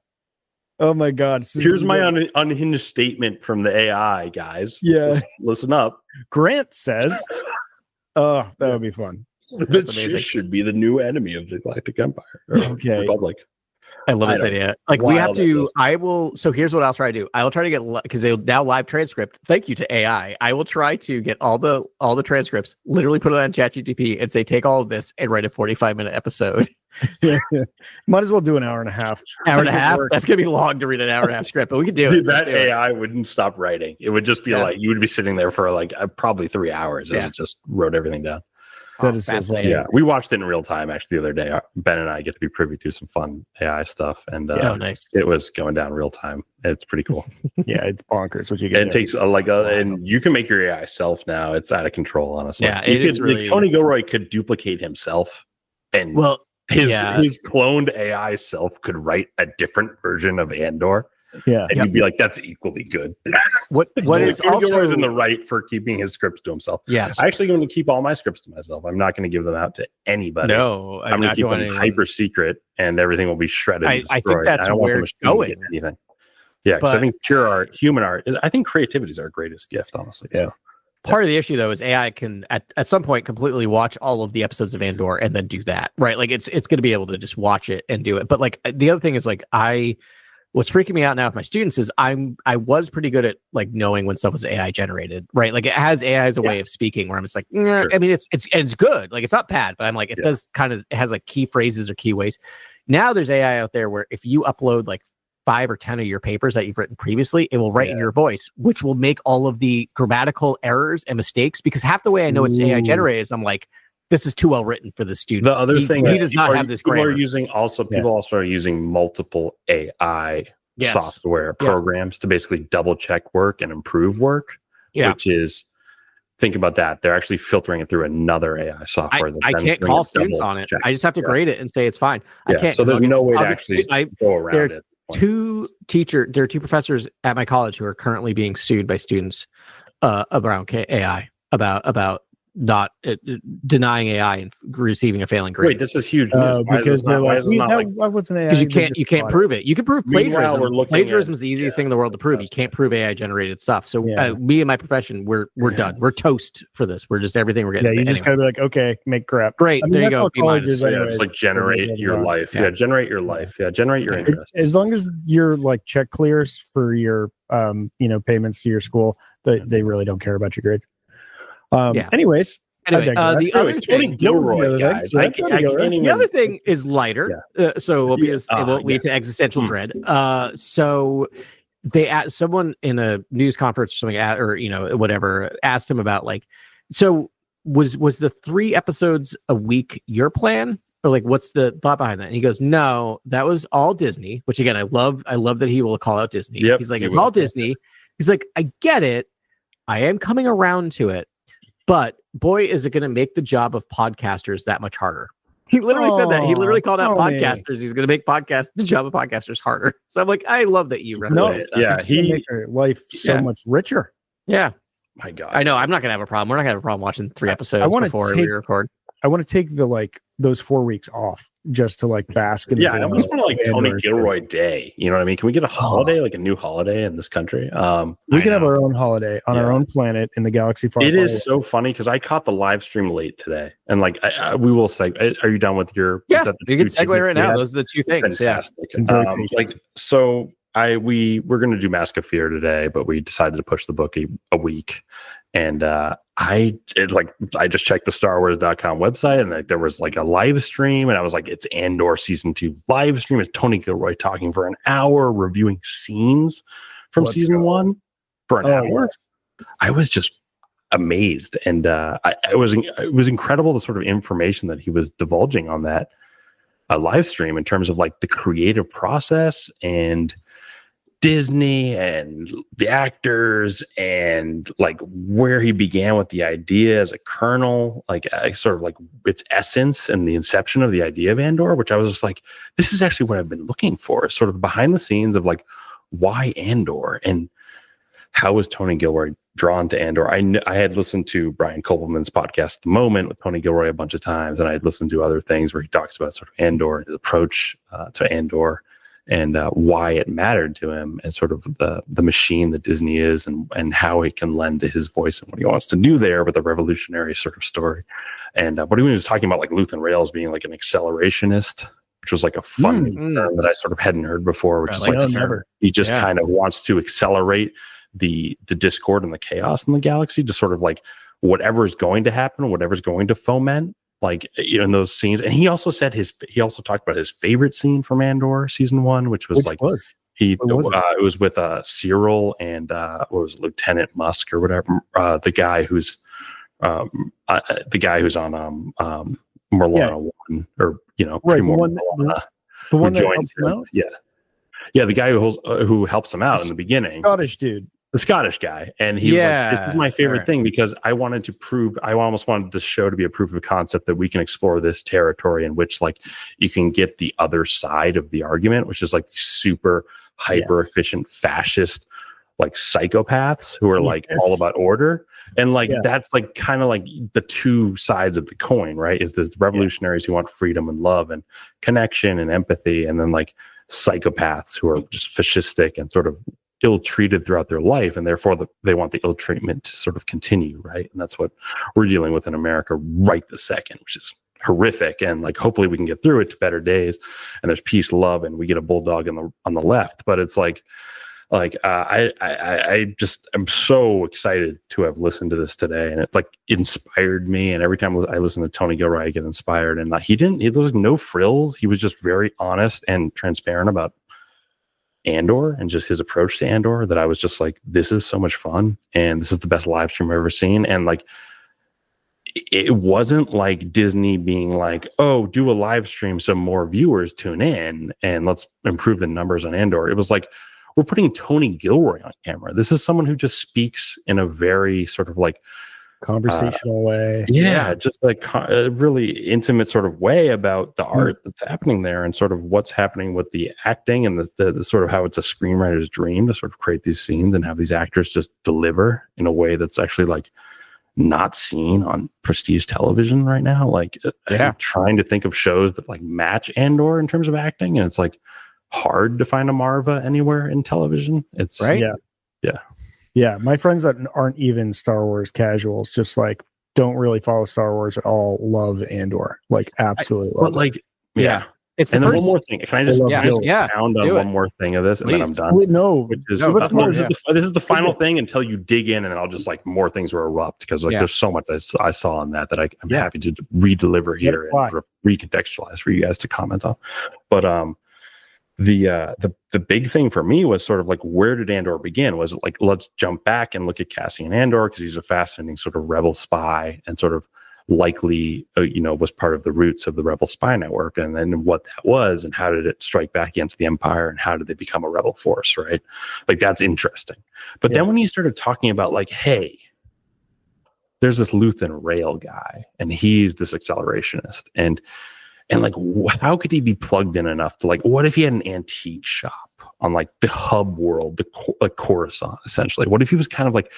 Oh my God! Here's my unhinged statement from the AI guys. Yeah, just listen up. Grant says, "Oh, that would be fun." That should be the new enemy of the Galactic Empire. Republic. I love this idea. Like, we have to, so here's what I'll try to do. I'll try to get, because they'll now live transcript. Thank you to AI. I will try to get all the transcripts, literally put it on ChatGPT and say, take all of this and write a 45-minute episode. Might as well do an hour and a half. Hour and a half? That's going to be long to read an hour and a half script, but we could do it. That AI wouldn't stop writing. It would just be like, you would be sitting there for like probably 3 hours as it just wrote everything down. That is fascinating. Yeah, we watched it in real time actually the other day. Ben and I get to be privy to some fun AI stuff, and nice. It was going down real time. It's pretty cool. Yeah, it's bonkers what you get. And it takes and you can make your AI self now. It's out of control, honestly. Yeah, it is really... Tony Gilroy could duplicate himself, and his cloned AI self could write a different version of Andor. Yeah, and you'd be like, "That's equally good." What is also in the right for keeping his scripts to himself? Yes, I actually going to keep all my scripts to myself. I'm not going to give them out to anybody. No, I'm going to keep them hyper secret, and everything will be shredded. I think that's where it's going. Anything. Yeah, because I think pure art, human art. I think creativity is our greatest gift, honestly. Yeah. So. Part of the issue, though, is AI can at some point completely watch all of the episodes of Andor and then do that, right? Like it's going to be able to just watch it and do it. But like the other thing is, like, what's freaking me out now with my students is I was pretty good at like knowing when stuff was AI generated, right? Like it has AI as a way of speaking where I'm just like, sure. I mean, it's good. Like it's not bad, but I'm like, it says it has like key phrases or keyways. Now there's AI out there where if you upload like 5 or 10 of your papers that you've written previously, it will write in your voice, which will make all of the grammatical errors and mistakes, because half the way I know it's AI generated is I'm like, this is too well written for the student. The other thing he does not have this grammar. People also are using multiple AI software programs to basically double check work and improve work, which is, think about that. They're actually filtering it through another AI software. I can't call students on it. I just have to grade it and say it's fine. I can't. So there's no way to actually go around it. There are 2 professors at my college who are currently being sued by students around AI about not denying AI and receiving a failing grade. Wait, this is huge because they're like, why wasn't AI? Because you can't prove it. You can prove plagiarism. Plagiarism is the easiest thing in the world to prove. You can't prove AI generated stuff. So me and my profession, we're done. We're toast for this. We're just everything we're getting. Yeah, you just gotta be like, okay, make crap. Great. I mean, there you go. It's like generate your life. Yeah, generate your life. Yeah, generate your interests. As long as your like check clears for your payments to your school, they really don't care about your grades. Anyways, the other thing, Gilroy, guys. The other thing is lighter, so it won't lead to existential dread. So they asked someone in a news conference or something, or whatever, asked him about like, so was the 3 episodes a week your plan, or like what's the thought behind that? And he goes, no, that was all Disney. Which again, I love that he will call out Disney. He's like, it's all Disney. He's like, I get it. I am coming around to it. But boy, is it going to make the job of podcasters that much harder. He literally said that. He literally called out podcasters. He's going to make the job of podcasters harder. So I'm like, I love that you recognize that. He make your life so much richer. Yeah. My God. I know. I'm not going to have a problem. We're not going to have a problem watching 3 episodes before we record. I want to take those 4 weeks off just to like bask in I almost want to like Tony Gilroy Day. You know what I mean? Can we get a holiday, like a new holiday in this country? We can have our own holiday on our own planet in the galaxy far. It is so funny because I caught the live stream late today, and like we will say, are you done with your? Yeah, you can segue right now. Those are the 2 things. Fantastic. We're going to do Mask of Fear today, but we decided to push the book a week. And I just checked the StarWars.com website, and like there was like a live stream, and I was like, it's Andor season 2 live stream. It's Tony Gilroy talking for an hour, reviewing scenes from season 1 for an hour. Yes. I was just amazed, and it was incredible the sort of information that he was divulging on that live stream in terms of like the creative process and Disney and the actors and like where he began with the idea as a kernel, like sort of like its essence and the inception of the idea of Andor, which I was just like, this is actually what I've been looking for, sort of behind the scenes of like, why Andor and how was Tony Gilroy drawn to Andor? I had listened to Brian Koppelman's podcast, The Moment, with Tony Gilroy a bunch of times, and I had listened to other things where he talks about sort of Andor and his approach to Andor. And why it mattered to him, and sort of the machine that Disney is, and how it can lend to his voice and what he wants to do there with a revolutionary sort of story. And but he was talking about like Luthen Rails being like an accelerationist, which was like a fun term that I sort of hadn't heard before, which is like he just kind of wants to accelerate the discord and the chaos in the galaxy, to sort of like whatever's going to happen, whatever's going to foment, like, you know, in those scenes. And he also said he also talked about his favorite scene from Andor season 1, which was it was with Cyril and what was it, Lieutenant Musk or whatever, the guy who's on Morlana 1, or the one that helps him out? The guy who helps him out in the beginning, Scottish dude. The Scottish guy. And he was like, this is my favorite thing, because I almost wanted this show to be a proof of concept that we can explore this territory in which like you can get the other side of the argument, which is like super hyper efficient fascist like psychopaths who are like all about order. And like that's like kind of like the 2 sides of the coin, right? Is there's the revolutionaries who want freedom and love and connection and empathy, and then like psychopaths who are just fascistic and sort of ill-treated throughout their life, and therefore they want the ill-treatment to sort of continue, right? And that's what we're dealing with in America right this second, which is horrific, and like hopefully we can get through it to better days, and there's peace, love, and we get a bulldog on the left. But it's like I just am so excited to have listened to this today, and it like inspired me. And every time I listen to Tony Gilroy, I get inspired. And he was like no frills. He was just very honest and transparent about Andor and just his approach to Andor, that I was just like, this is so much fun, and this is the best live stream I've ever seen. And like, it wasn't like Disney being like, oh, do a live stream so more viewers tune in and let's improve the numbers on Andor. It was like, we're putting Tony Gilroy on camera. This is someone who just speaks in a very sort of like conversational way. Yeah, just like a really intimate sort of way about the art that's happening there, and sort of what's happening with the acting, and the sort of how it's a screenwriter's dream to sort of create these scenes and have these actors just deliver in a way that's actually like not seen on prestige television right now. Like, I'm trying to think of shows that like match Andor in terms of acting, and it's like hard to find a Marva anywhere in television. It's right. Yeah. My friends that aren't even Star Wars casuals, just like don't really follow Star Wars at all, love Andor. Like absolutely love but like, yeah. It's and there's one more thing. Can I just pound on one more thing of this, and then I'm done? No, this is the final thing until you dig in, and then I'll just like more things will erupt, because like there's so much I saw on that I'm happy to redeliver here and sort of recontextualize for you guys to comment on. But the big thing for me was sort of like, where did Andor begin? Was it like, let's jump back and look at Cassian Andor, because he's a fascinating sort of rebel spy, and sort of likely was part of the roots of the rebel spy network, and then what that was, and how did it strike back against the Empire, and how did they become a rebel force, right? Like, that's interesting. But then when you started talking about like, hey, there's this Luthen Rail guy, and he's this accelerationist, and like, how could he be plugged in enough to like, what if he had an antique shop on like the hub world, like Coruscant, essentially? What if he was kind of like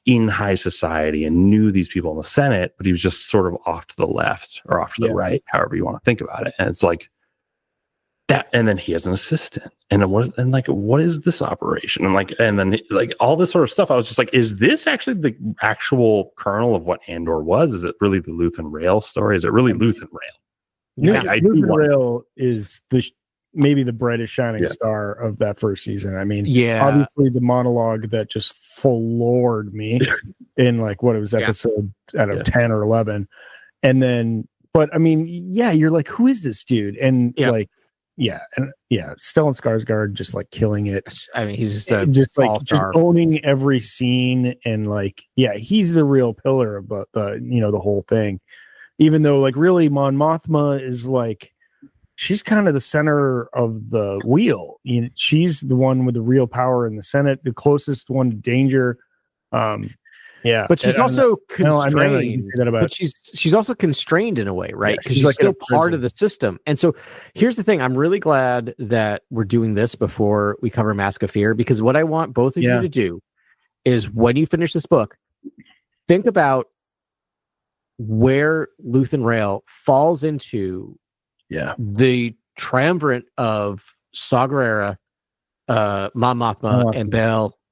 in high society and knew these people in the Senate, but he was just sort of off to the left or off to the right, however you want to think about it. And it's like that, and then he has an assistant, and what is this operation? And then all this sort of stuff. I was just like, is this actually the actual kernel of what Andor was? Is it really the Luthen Rail story? Is it really Luthen Rail? Luthen Rail is maybe the brightest shining star of that first season. I mean, obviously the monologue that just floored me in like what it was episode 10 or 11, and then but I mean, you're like, who is this dude? And Stellan Skarsgård just like killing it. I mean, he's just just owning every scene, and like he's the real pillar of the whole thing. Even though, like, really, Mon Mothma is like, she's kind of the center of the wheel. She's the one with the real power in the Senate, the closest one to danger. But she's also constrained. But she's also constrained in a way, right? Because she's still part of the system. And so here's the thing: I'm really glad that we're doing this before we cover Mask of Fear, because what I want both of you to do is, when you finish this book, think about where Luthen Rail falls into the triumvirate of Saw Gerrera, Mon Mothma,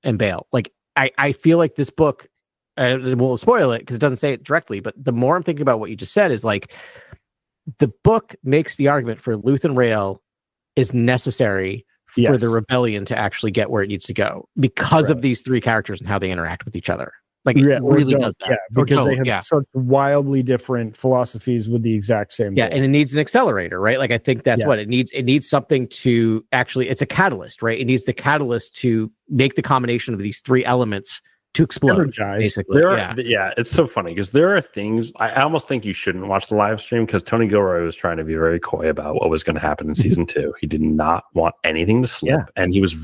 and Bail. Like, I feel like this book, we'll spoil it because it doesn't say it directly, but the more I'm thinking about what you just said, is like, the book makes the argument for Luthen Rail is necessary for the rebellion to actually get where it needs to go, because of these three characters and how they interact with each other. Like, it really does that. Because they have such wildly different philosophies with the exact same goal. And it needs an accelerator, right? Like, I think that's what it needs. It needs something to actually, it's a catalyst, right? It needs the catalyst to make the combination of these three elements to explode, basically. It's so funny, because there are things, I almost think you shouldn't watch the live stream, because Tony Gilroy was trying to be very coy about what was going to happen in season 2. He did not want anything to slip, and he was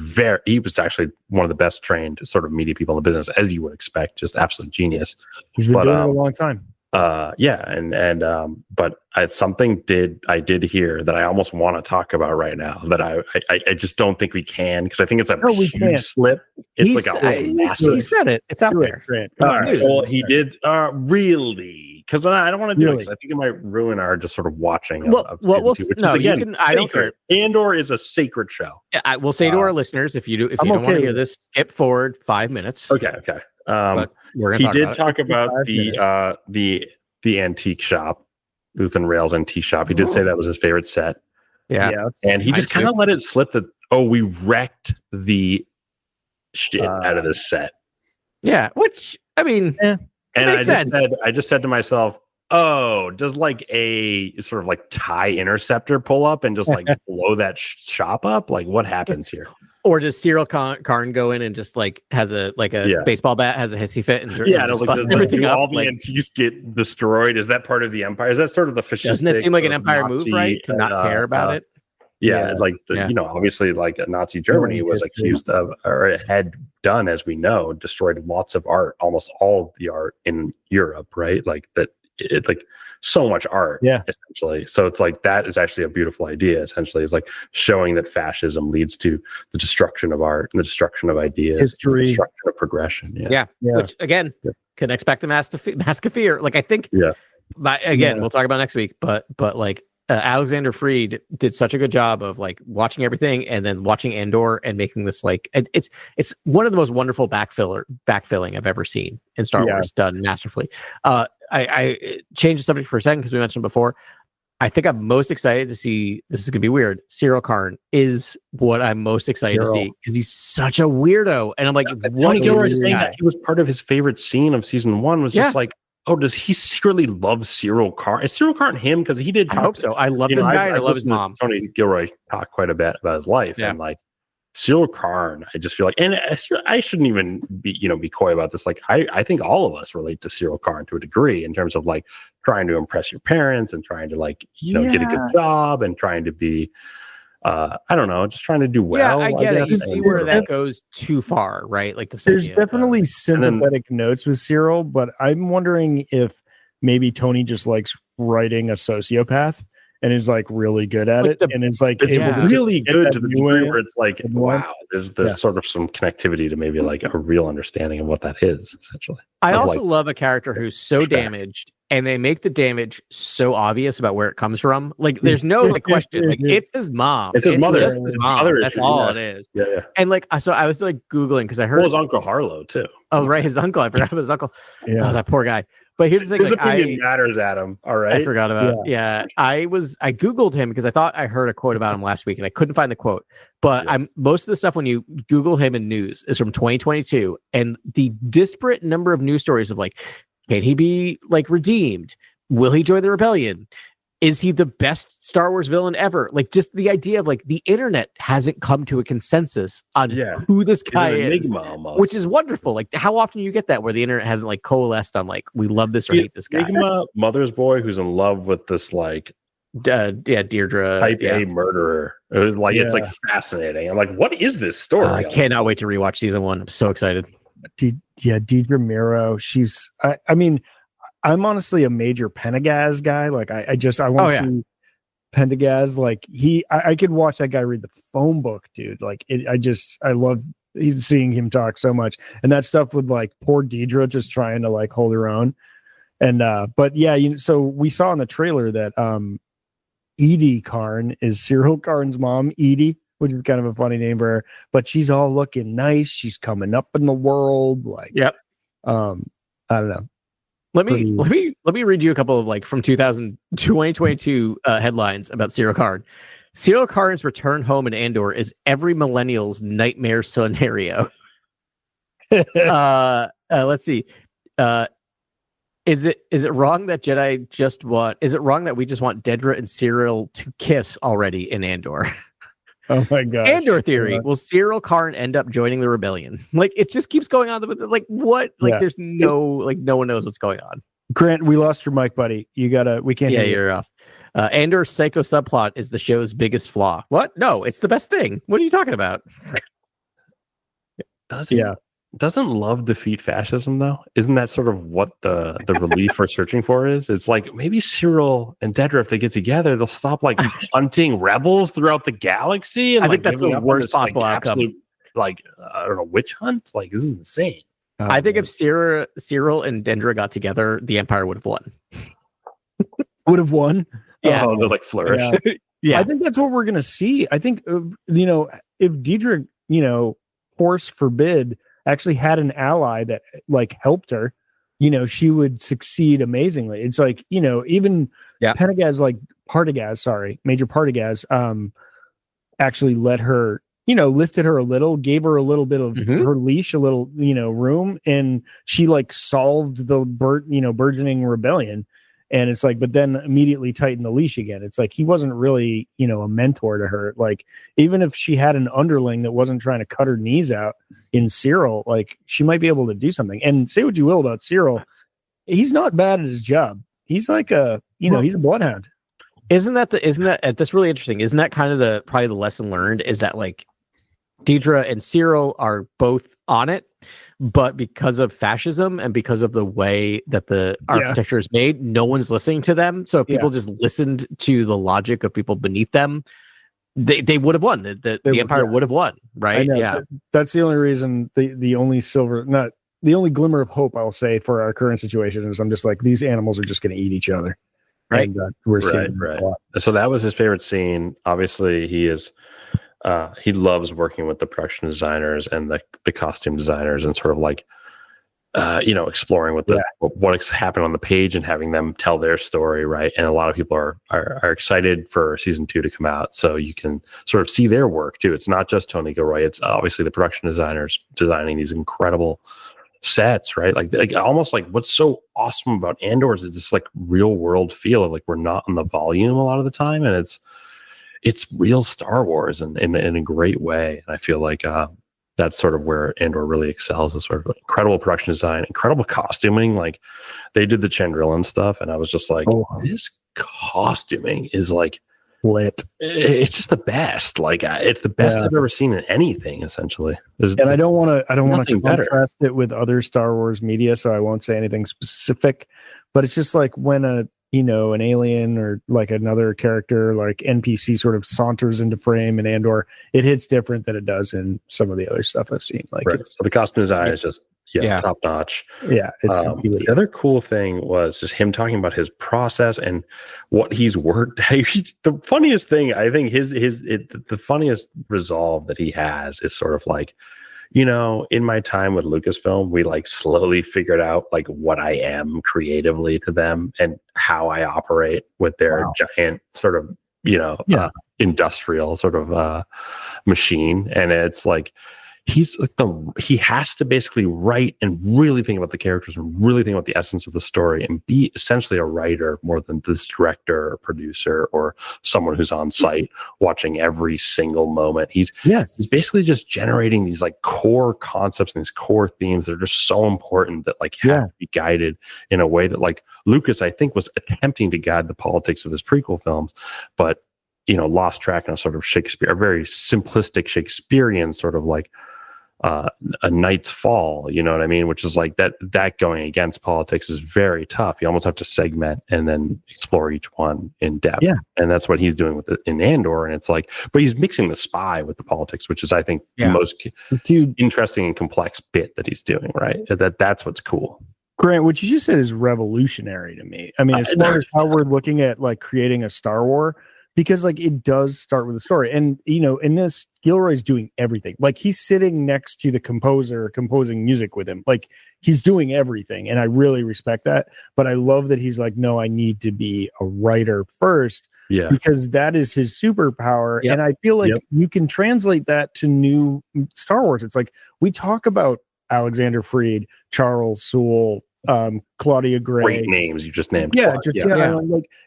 actually one of the best trained sort of media people in the business, as you would expect, just absolute genius. He's been doing it a long time. But something I did hear that I almost want to talk about right now, that I just don't think we can, because I think it's a huge slip. It's he said it. It's out there. All right. Well, he did really, because I don't want to do it, because I think it might ruin our just sort of watching. I don't care. Andor is a sacred show. I will say to our listeners, if you don't want to hear this, skip forward 5 minutes. Okay. He did talk about the antique shop, Luthen Rails NT shop. He did say that was his favorite set. Yeah. And he just kind of let it slip that, we wrecked the shit out of this set. Yeah, which, I mean, and I just said to myself, oh, does like a sort of like TIE interceptor pull up and just like blow that shop up? Like, what happens here? Or does Cyril Karn go in and just like has a baseball bat, has a hissy fit, and everything up? All the antiques get destroyed. Is that part of the Empire? Is that sort of the fascistic? Doesn't it seem like an Empire move, right? To not care about it. Obviously, like Nazi Germany was accused of, or had done, as we know, destroyed lots of art, almost all of the art in Europe, right? Like that, it like so much art, essentially. So it's like that is actually a beautiful idea. Essentially, it's like showing that fascism leads to the destruction of art and the destruction of ideas, history, the destruction of progression. Yeah. Which again can expect the mask of fear. Like I think, we'll talk about next week, but like. Alexander Freed did such a good job of like watching everything and then watching Andor and making this like it's one of the most wonderful backfilling I've ever seen in Star Wars, done masterfully. I changed the subject for a second because we mentioned before. I think I'm most excited to see. This is gonna be weird. Cyril Karn is what I'm most excited to see because he's such a weirdo, and I'm like, Tony Gilroy saying that he was part of his favorite scene of season 1 was just like. Oh, does he secretly love Cyril Karn? Is Cyril Karn him? Because he did. I hope so. I love this guy. I love his mom. Tony Gilroy talked quite a bit about his life, and like Cyril Karn, I just feel like, and I shouldn't even be coy about this. Like, I think all of us relate to Cyril Karn to a degree in terms of like trying to impress your parents and trying to like get a good job and trying to be. I don't know, just trying to do well. Yeah, I get it. You see where that goes too far, right? Like there's definitely sympathetic notes with Cyril, but I'm wondering if maybe Tony just likes writing a sociopath and is like really good at it, and it's like really good to the degree where it's like, wow, there's sort of some connectivity to maybe like a real understanding of what that is, essentially. I also love a character who's so damaged, and they make the damage so obvious about where it comes from. Like, there's no like question. Like, it's his mom. It's his mother. Just his mom. That's all it is. Yeah. And like, so I was like Googling because I heard his Uncle Harlow too. Oh, right, his uncle. I forgot about his uncle. Yeah, that poor guy. But here's the thing: his opinion matters, Adam. All right, I forgot about. Yeah, I Googled him because I thought I heard a quote about him last week, and I couldn't find the quote. But most of the stuff when you Google him in news is from 2022, and the disparate number of news stories of like, can he be like redeemed? Will he join the rebellion? Is he the best Star Wars villain ever? Like, just the idea of like the internet hasn't come to a consensus on who this guy is, which is wonderful. Like, how often do you get that where the internet hasn't like coalesced on like we love this or hate this guy? Enigma, mother's boy who's in love with this like Deirdre type A murderer. It was like it's like fascinating. I'm like, what is this story? I cannot wait to rewatch season 1. I'm so excited. Deidre Miro. She's. I mean. I'm honestly a major Pendergast guy. Like I want to see Pendergast. Like I could watch that guy read the phone book, dude. Like I love seeing him talk so much. And that stuff with like poor Deidre just trying to like hold her own. And but yeah, so we saw in the trailer that Edie Karn is Cyril Karn's mom, Edie, which is kind of a funny name for her. But she's all looking nice. She's coming up in the world. Like I don't know. Let me read you a couple of like from 2022 headlines about Cyril Karn. Cyril Karn's return home in Andor is every millennial's nightmare scenario. Let's see. Is it wrong that Jedi just want? Is it wrong that we just want Dedra and Cyril to kiss already in Andor? Oh my god! Andor theory: will Cyril Karn end up joining the rebellion? Like, it just keeps going on. Like, what? Like, there's no one knows what's going on. Grant, we lost your mic, buddy. We can't. Yeah, you're off. Andor's psycho subplot is the show's biggest flaw. What? No, it's the best thing. What are you talking about? Doesn't love defeat fascism though? Isn't that sort of what the relief we're searching for is? It's like maybe Cyril and Dedra, if they get together, they'll stop like hunting rebels throughout the galaxy. And I think that's the worst possible outcome. Absolute, like, I don't know, witch hunt. Like, this is insane. I think if Cyril and Dedra got together, the Empire would have won. Would have won? Yeah, they're like flourish. Yeah. I think that's what we're gonna see. I think if Deidre, force forbid, actually had an ally that like helped her, she would succeed amazingly. It's like, even Major Partagaz, actually let her, lifted her a little, gave her a little bit of her leash, a little, room, and she like solved the burgeoning rebellion. And it's like, but then immediately tightened the leash again. It's like he wasn't really, a mentor to her. Like, even if she had an underling that wasn't trying to cut her knees out in Cyril, like she might be able to do something. And say what you will about Cyril, he's not bad at his job. He's like he's a bloodhound. Isn't that that's really interesting? Isn't that kind of probably the lesson learned, is that like Deidre and Cyril are both on it, but because of fascism and because of the way that the architecture is made, no one's listening to them. So if people just listened to the logic of people beneath them, they would have won. The Empire would have won, right? Yeah. That's the only reason, the only the only glimmer of hope I'll say for our current situation is I'm just like, these animals are just going to eat each other. Right. And, we're seeing right. So that was his favorite scene. Obviously he loves working with the production designers and the costume designers, and sort of like, exploring what's happened on the page and having them tell their story. Right. And a lot of people are excited for season 2 to come out, so you can sort of see their work too. It's not just Tony Gilroy. It's obviously the production designers designing these incredible sets, right? Like almost like what's so awesome about Andor is this like real world feel of like we're not on the volume a lot of the time, and it's real Star Wars in a great way. And I feel like that's sort of where Andor really excels, is sort of incredible production design, incredible costuming. Like they did the Chandrilan stuff, and I was just like, this costuming is like lit. It's just the best. Like it's the best I've ever seen in anything, essentially. I don't want to contrast it with other Star Wars media, so I won't say anything specific. But it's just like when an alien or like another character, like NPC, sort of saunters into frame in Andor, it hits different than it does in some of the other stuff I've seen. Like so the costume design is just top notch. Yeah, it's the other cool thing was just him talking about his process and what he's worked. The funniest thing, I think, the funniest resolve that he has is sort of like, in my time with Lucasfilm, we like slowly figured out like what I am creatively to them and how I operate with their giant sort of, industrial sort of machine. And it's like, he has to basically write and really think about the characters and really think about the essence of the story and be essentially a writer more than this director or producer or someone who's on site watching every single moment. He's basically just generating these like core concepts and these core themes that are just so important that like have to be guided in a way that like Lucas, I think, was attempting to guide the politics of his prequel films, but lost track in a sort of a very simplistic Shakespearean sort of like a Knight's Fall, you know what I mean? Which is like that going against politics is very tough. You almost have to segment and then explore each one in depth. Yeah. And that's what he's doing with it in Andor. And it's like, but he's mixing the spy with the politics, which is, I think, the most interesting and complex bit that he's doing, right? That's what's cool. Grant, what you just said is revolutionary to me. I mean, as far as how we're looking at like creating a Star Wars, because like it does start with a story. And, in this, Gilroy's doing everything. Like he's sitting next to the composer, composing music with him. Like he's doing everything. And I really respect that. But I love that he's like, no, I need to be a writer first. Yeah. Because that is his superpower. Yep. And I feel like you can translate that to new Star Wars. It's like we talk about Alexander Freed, Charles Soule, Claudia Gray. Great names you just named.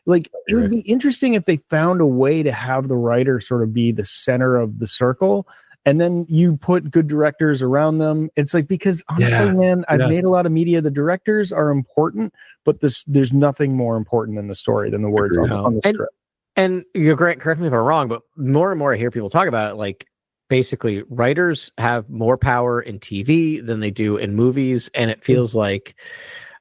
Like it would be interesting if they found a way to have the writer sort of be the center of the circle, and then you put good directors around them. It's like, because honestly, man, I've made a lot of media. The directors are important, but there's nothing more important than the story, than the words on the script. And Grant, correct me if I'm wrong, but more and more I hear people talk about it, like basically writers have more power in TV than they do in movies. And it feels like,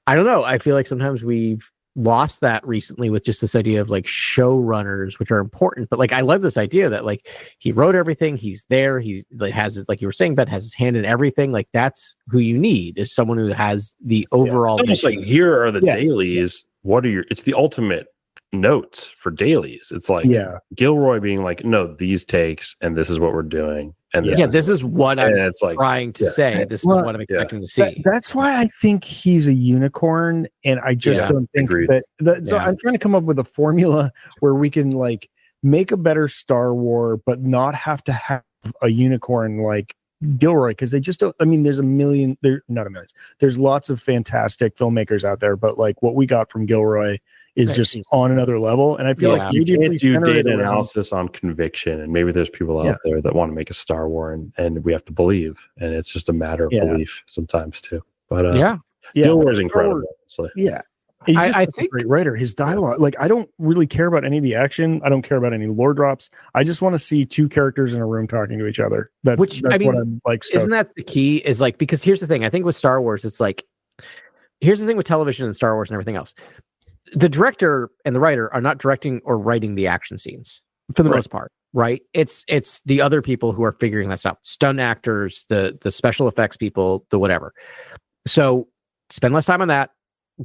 I don't know, I feel like sometimes we've lost that recently with just this idea of like showrunners, which are important. But like, I love this idea that like he wrote everything, he's there, he like has it, like you were saying, Ben has his hand in everything. Like that's who you need, is someone who has the overall. It's almost like, here are the dailies. What are it's the ultimate notes for dailies. It's like Gilroy being like, no, these takes and this is what we're doing. And this is what I'm trying to say. This is what I'm expecting to see. That's why I think he's a unicorn, and I just don't think that. So I'm trying to come up with a formula where we can like make a better Star Wars, but not have to have a unicorn like Gilroy, because they just don't. I mean, there's not a million. There's lots of fantastic filmmakers out there, but like what we got from Gilroy is just on another level. And I feel like you can't do data analysis on conviction, and maybe there's people out there that want to make a Star Wars, and we have to believe, and it's just a matter of belief sometimes too. But Gilroy's incredible. He's just a great writer. His dialogue, like, I don't really care about any of the action. I don't care about any lore drops. I just want to see two characters in a room talking to each other. That's what I'm like. Isn't that the key? Is like, because here's the thing. I think with Star Wars, it's like, here's the thing with television and Star Wars and everything else. The director and the writer are not directing or writing the action scenes for the most part, right? It's the other people who are figuring this out. Stunt actors, the special effects people, the whatever. So spend less time on that.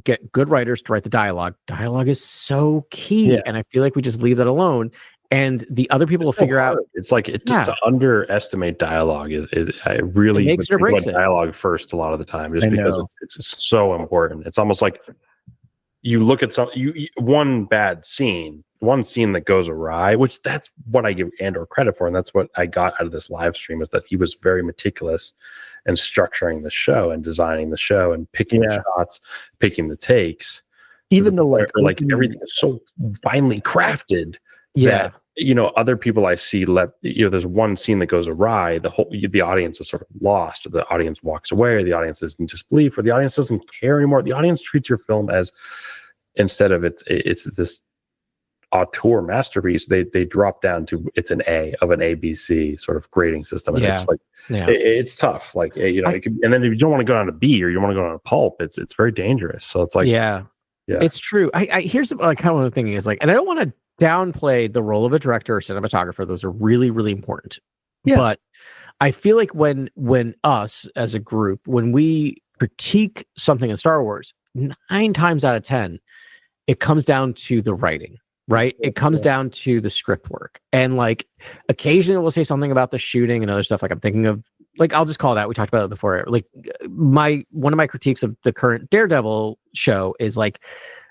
Get good writers to write the dialogue. Dialogue is so key, and I feel like we just leave that alone, and the other people will figure out. It's like just to underestimate dialogue I really makes it or breaks dialogue first a lot of the time, just because it's so important. It's almost like you look at one scene that goes awry, which that's what I give Andor credit for, and that's what I got out of this live stream, is that he was very meticulous and structuring the show and designing the show and picking the shots, picking the takes. Even though like everything is so finely crafted that, other people I see there's one scene that goes awry, the audience is sort of lost, or the audience walks away, or the audience is in disbelief, or the audience doesn't care anymore. The audience treats your film as, instead of it's this auteur masterpiece, they drop down to it's an A of an ABC sort of grading system, and it's like it's tough. Like it could, and then if you don't want to go down to B, or you want to go down to pulp, it's very dangerous. So it's like it's true. I here's like how I'm thinking is like, and I don't want to downplay the role of a director or cinematographer. Those are really, really important. But I feel like when us as a group, when we critique something in Star Wars, 9 times out of 10, it comes down to the writing. Right. It comes down to the script work. And like occasionally we'll say something about the shooting and other stuff. Like I'm thinking of, like, I'll just call it out. We talked about it before. Like one of my critiques of the current Daredevil show is like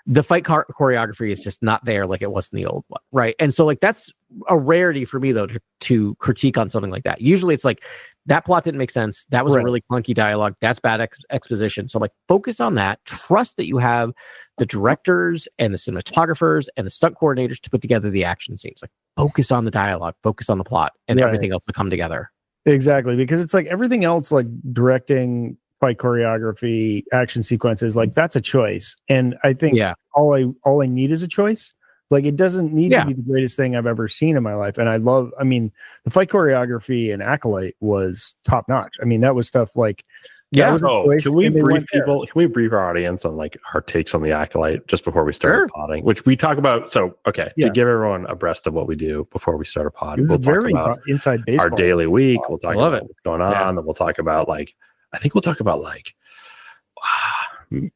the fight choreography is just not there like it was in the old one. Right. And so like that's a rarity for me, though, to critique on something like that. Usually it's like that plot didn't make sense. That was a really clunky dialogue. That's bad exposition. So like focus on that. Trust that you have the directors and the cinematographers and the stunt coordinators to put together the action scenes. Like focus on the dialogue, focus on the plot, and everything else will come together. Exactly. Because it's like everything else, like directing, fight choreography, action sequences, like that's a choice. And I think all I need is a choice. Like it doesn't need to be the greatest thing I've ever seen in my life. And I mean, the fight choreography in Acolyte was top notch. I mean, that was stuff like, can we brief our audience on like our takes on the Acolyte just before we start potting, which we talk about. So, to give everyone abreast of what we do before we start a pod, we'll talk about inside baseball, our daily week. We'll talk about what's going on. And we'll talk about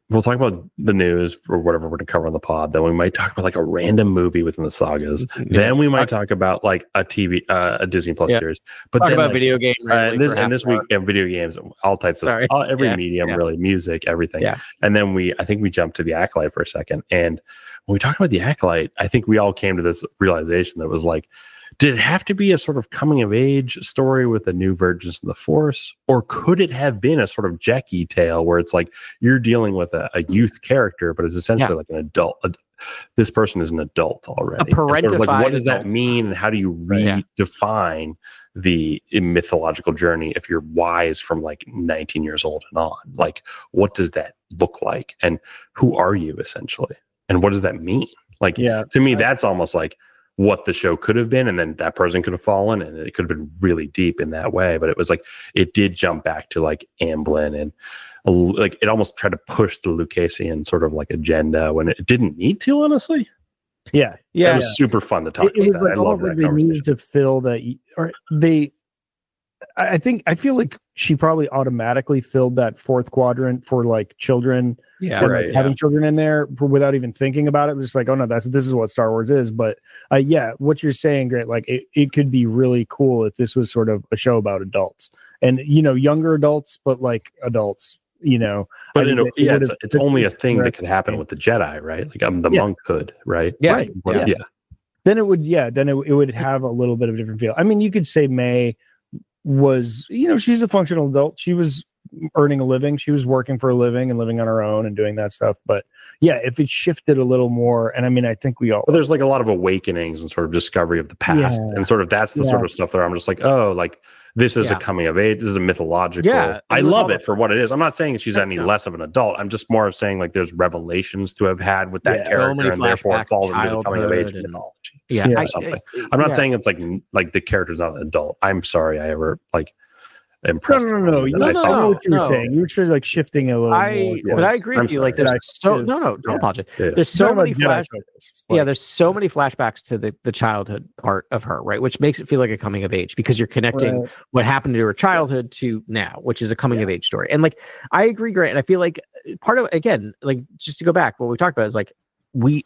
we'll talk about the news or whatever we're going to cover on the pod. Then we might talk about like a random movie within the sagas. Then we might talk about like a Disney Plus series. But talk then about video games. And this week, video games, all types of every medium, really, music, everything. Yeah. And then I think we jumped to the Acolyte for a second. And when we talked about the Acolyte, I think we all came to this realization that was like, did it have to be a sort of coming of age story with the new virgins of the Force? Or could it have been a sort of Jackie tale where it's like you're dealing with a youth character, but it's essentially like an adult? This person is an adult already. A parentified sort of like, what does that mean? And how do you redefine the mythological journey if you're wise from like 19 years old and on? Like, what does that look like? And who are you essentially? And what does that mean? Like, to me, that's almost like what the show could have been, and then that person could have fallen, and it could have been really deep in that way. But it was like it did jump back to like Amblin, and like it almost tried to push the Lucasian sort of like agenda when it didn't need to, honestly. It was super fun to talk about. It was like I love that they needed to fill that, or they I feel like she probably automatically filled that fourth quadrant for like children, having children in there without even thinking about it. Just like, oh no, this is what Star Wars is. But what you're saying, Grant, like it could be really cool if this was sort of a show about adults and younger adults, but like adults. But it's only a thing that could happen with the Jedi, right? Like the monk could, right? Yeah, right. Then it would, it would have a little bit of a different feel. I mean, you could say May was, she's a functional adult. She was earning a living. She was working for a living and living on her own and doing that stuff. But if it shifted a little more, and I mean, I think we all. But there's like a lot of awakenings and sort of discovery of the past, and sort of that's the sort of stuff that I'm just like, oh, like. This is a coming of age. This is a mythological. Yeah, I love it for what it is. I'm not saying she's any less of an adult. I'm just more of saying like there's revelations to have had with that character, and therefore it falls into the coming of age mythology. Or something. I'm not saying it's like the character's not an adult. I'm sorry I ever like impressed. No. You know what you were saying. You were sort of like shifting a little more. But I agree with you. Like there's don't apologize. There's so many flashbacks. There's so many flashbacks to the childhood part of her, right? Which makes it feel like a coming of age because you're connecting what happened to her childhood to now, which is a coming of age story. And like I agree, Grant. And I feel like part of again, like just to go back, what we talked about is like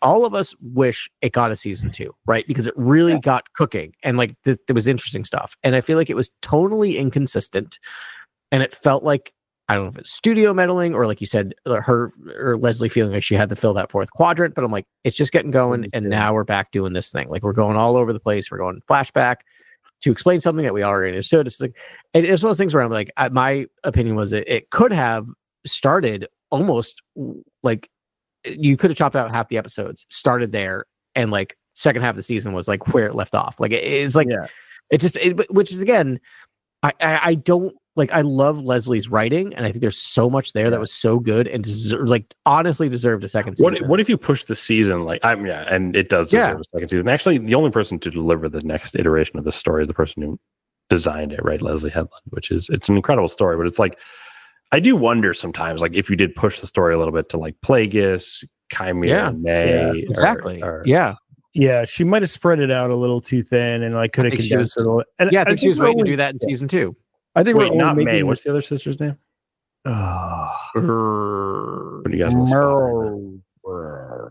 all of us wish it got a season 2, right? Because it really got cooking and like there was interesting stuff. And I feel like it was tonally inconsistent and it felt like, I don't know if it's studio meddling or like you said, her or Leslie feeling like she had to fill that fourth quadrant, but I'm like, it's just getting going. And now we're back doing this thing. Like we're going all over the place. We're going flashback to explain something that we already understood. It's like, it's one of those things where I'm like, my opinion was it could have started almost like, you could have chopped out half the episodes, started there, and like second half of the season was like where it left off. Like it's like which is again, I don't like. I love Leslie's writing, and I think there's so much there that was so good and honestly deserved a second season. What if you push the season and it does deserve a second season. Actually, the only person to deliver the next iteration of the story is the person who designed it, right? Leslie Headland, it's an incredible story, but it's like. I do wonder sometimes, like if you did push the story a little bit to like Plagueis, Chimera, May, exactly, she might have spread it out a little too thin, and like could have condensed it a little. And I think she was waiting to do that in season 2. I think not May. What's the other sister's name? What do you guys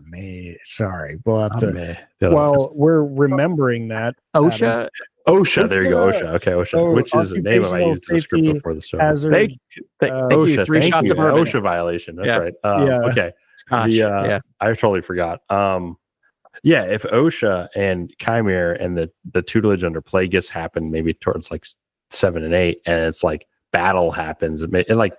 May. Sorry, we'll have to. Well, we're remembering that Osha. Osha, there you go, Osha. Okay, Osha, which is a name I used in the script before the show. Thank you. 3 shots of bourbon. Osha violation. That's right. Okay. I totally forgot. If Osha and Chimera and the tutelage under Plagueis happened maybe towards like 7 and 8, and it's like battle happens, and like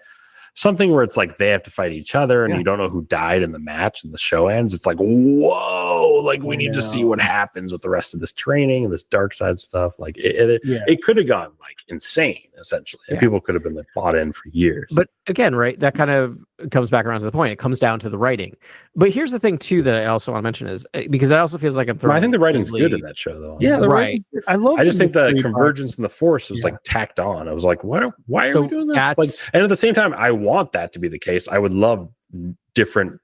something where it's like they have to fight each other, and you don't know who died in the match, and the show ends. It's like, whoa, like we need to see what happens with the rest of this training and this dark side stuff. Like it could have gone like insane, essentially. And people could have been like bought in for years. But again, right, that kind of comes back around to the point. It comes down to the writing. But here's the thing too that I also want to mention is because that also feels like I'm throwing. I think the writing's good in that show, though. Yeah, right. I just think the convergence in the Force was like tacked on. I was like, why are we doing this? Like, and at the same time, I want that to be the case. I would love different.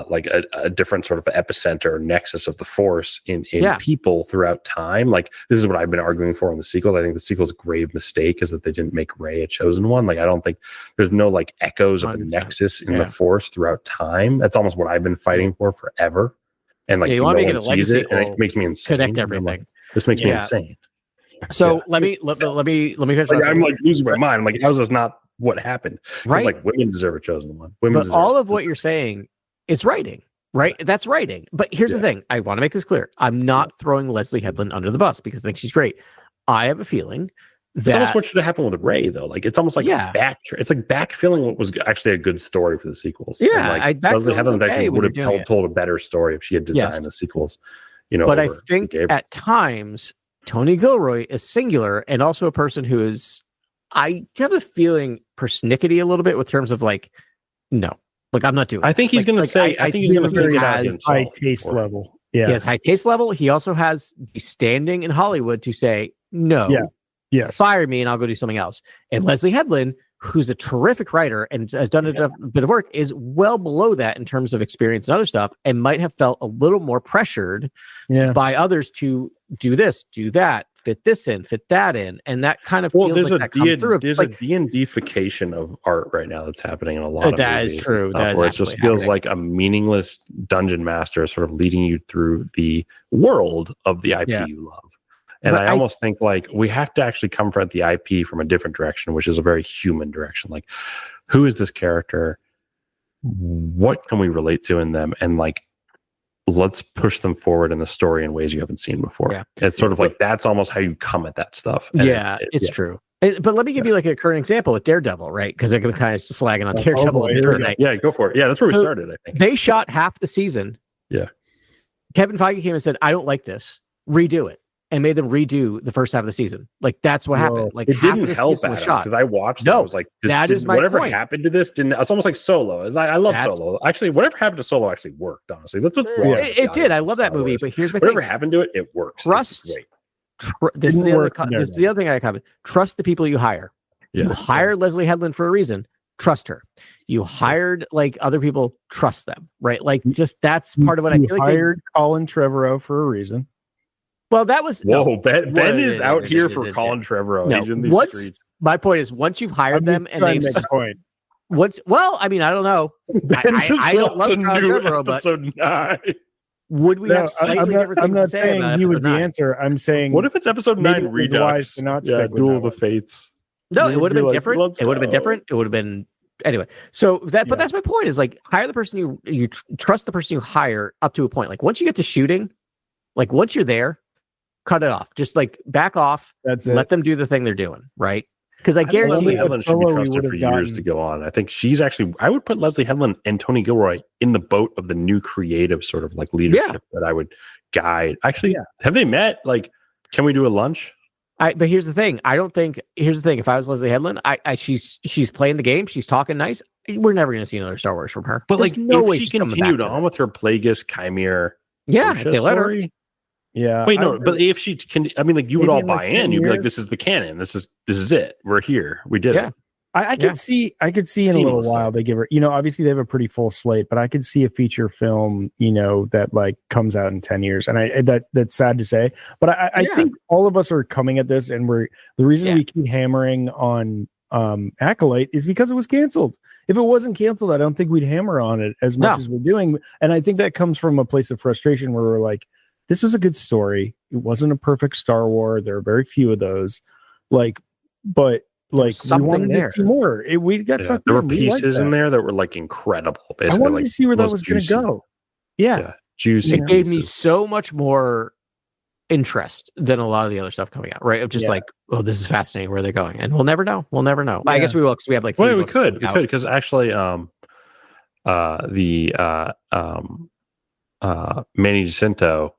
Like a different sort of epicenter or nexus of the Force in people throughout time. Like this is what I've been arguing for in the sequels. I think the sequel's grave mistake is that they didn't make Rey a chosen one. Like I don't think there's no like echoes of a nexus in the Force throughout time. That's almost what I've been fighting for forever. And like you want to make it a legacy, and it makes me insane. Connect everything. Like, this makes me insane. So let me finish. Like, I'm like losing my mind. I'm like, how's this not what happened? Right? Like women deserve a chosen one. But all of what you're saying. It's writing, right? That's writing. But here's the thing. I want to make this clear. I'm not throwing Leslie Headland under the bus because I think she's great. I have a feeling that... It's almost what should have happened with Rey, though. Like, it's almost like it's like backfilling what was actually a good story for the sequels. Yeah. And, like, Leslie Headland actually would have told a better story if she had designed the sequels. But I think at times, Tony Gilroy is singular and also a person who is... I have a feeling persnickety a little bit with terms of like, no. Like I'm not doing. I think he's going to say. I think he's going to figure it out. High taste level. Yeah, he has high taste level. He also has the standing in Hollywood to say no. Yeah. Yes. Fire me, and I'll go do something else. And Leslie Headland, who's a terrific writer and has done a bit of work, is well below that in terms of experience and other stuff, and might have felt a little more pressured by others to do this, do that, fit this in, fit that in, and that kind of feels there's like that comes through. There's a D&Dification of art right now that's happening in a lot of that movies. Is true. That is where it just feels like a meaningless dungeon master sort of leading you through the world of the IP you love. And I almost think like we have to actually confront the IP from a different direction, which is a very human direction. Like, who is this character? What can we relate to in them? And like, let's push them forward in the story in ways you haven't seen before. Yeah. It's sort of like that's almost how you come at that stuff. And it's true. But let me give you like a current example with Daredevil, right? Because I'm kind of slagging on Daredevil. Yeah, go for it. Yeah, that's where we started, I think. They shot half the season. Yeah. Kevin Feige came and said, I don't like this. Redo it. And made them redo the first half of the season. Like, that's what happened. Like, it didn't help because I watched it. I was like, whatever happened to this didn't. It's almost like Solo. I love Solo. Actually, whatever happened to Solo actually worked, honestly. That's what's wrong. It did. I love that movie, but here's my whatever happened to it, it works. Trust. This is the other thing I comment. Trust the people you hire. You hired Leslie Headland for a reason. Trust her. You hired like other people. Trust them. Right? Like, just that's part of what I feel like. Hired Colin Trevorrow for a reason. Well, that was Ben is out here for Colin Trevorrow. He's in these streets. My point is, once you've hired them and they've I mean, I don't know. I don't love Colin Trevorrow, but episode 9. Would we have slightly different things I'm not to say saying about he was the 9? answer. I'm saying, what if it's episode 9 Redux? Duel of the Fates. No, it would have been different. It would have been different. It would have been anyway. So but that's my point. Is like, hire the person you trust the person you hire up to a point. Like, once you get to shooting, like once you're there, cut it off. Just like back off. That's it. Let them do the thing they're doing, right? Because I guarantee Leslie Headland should be trusted for years to go on. I think she's actually. I would put Leslie Headland and Tony Gilroy in the boat of the new creative sort of like leadership that I would guide. Actually, have they met? Like, can we do a lunch? But here's the thing. Here's the thing. If I was Leslie Headland, she's playing the game. She's talking nice. We're never going to see another Star Wars from her. But there's like, no if she continued on with her Plagueis Chimere, if they let her. Yeah. Wait, no, but if she can, I mean, like, you would all buy in. You'd be like, "This is the canon. This is it. We're here. We did it." I could see in a little while they give her. Obviously they have a pretty full slate, but I could see a feature film, that like comes out in 10 years, and that's sad to say, but I think all of us are coming at this, and the reason we keep hammering on Acolyte is because it was canceled. If it wasn't canceled, I don't think we'd hammer on it as much as we're doing, and I think that comes from a place of frustration where we're like, this was a good story. It wasn't a perfect Star Wars. There are very few of those. But we wanted to see more. We got something. There were pieces in there that were like incredible. Basically, I wanted to see where that was going to go. Yeah. Juicy. It gave me so much more interest than a lot of the other stuff coming out. Right? Of just like, oh, this is fascinating. Where are they going? And we'll never know. Yeah. I guess we will, because we have like. Well, we could because actually, Manny Jacinto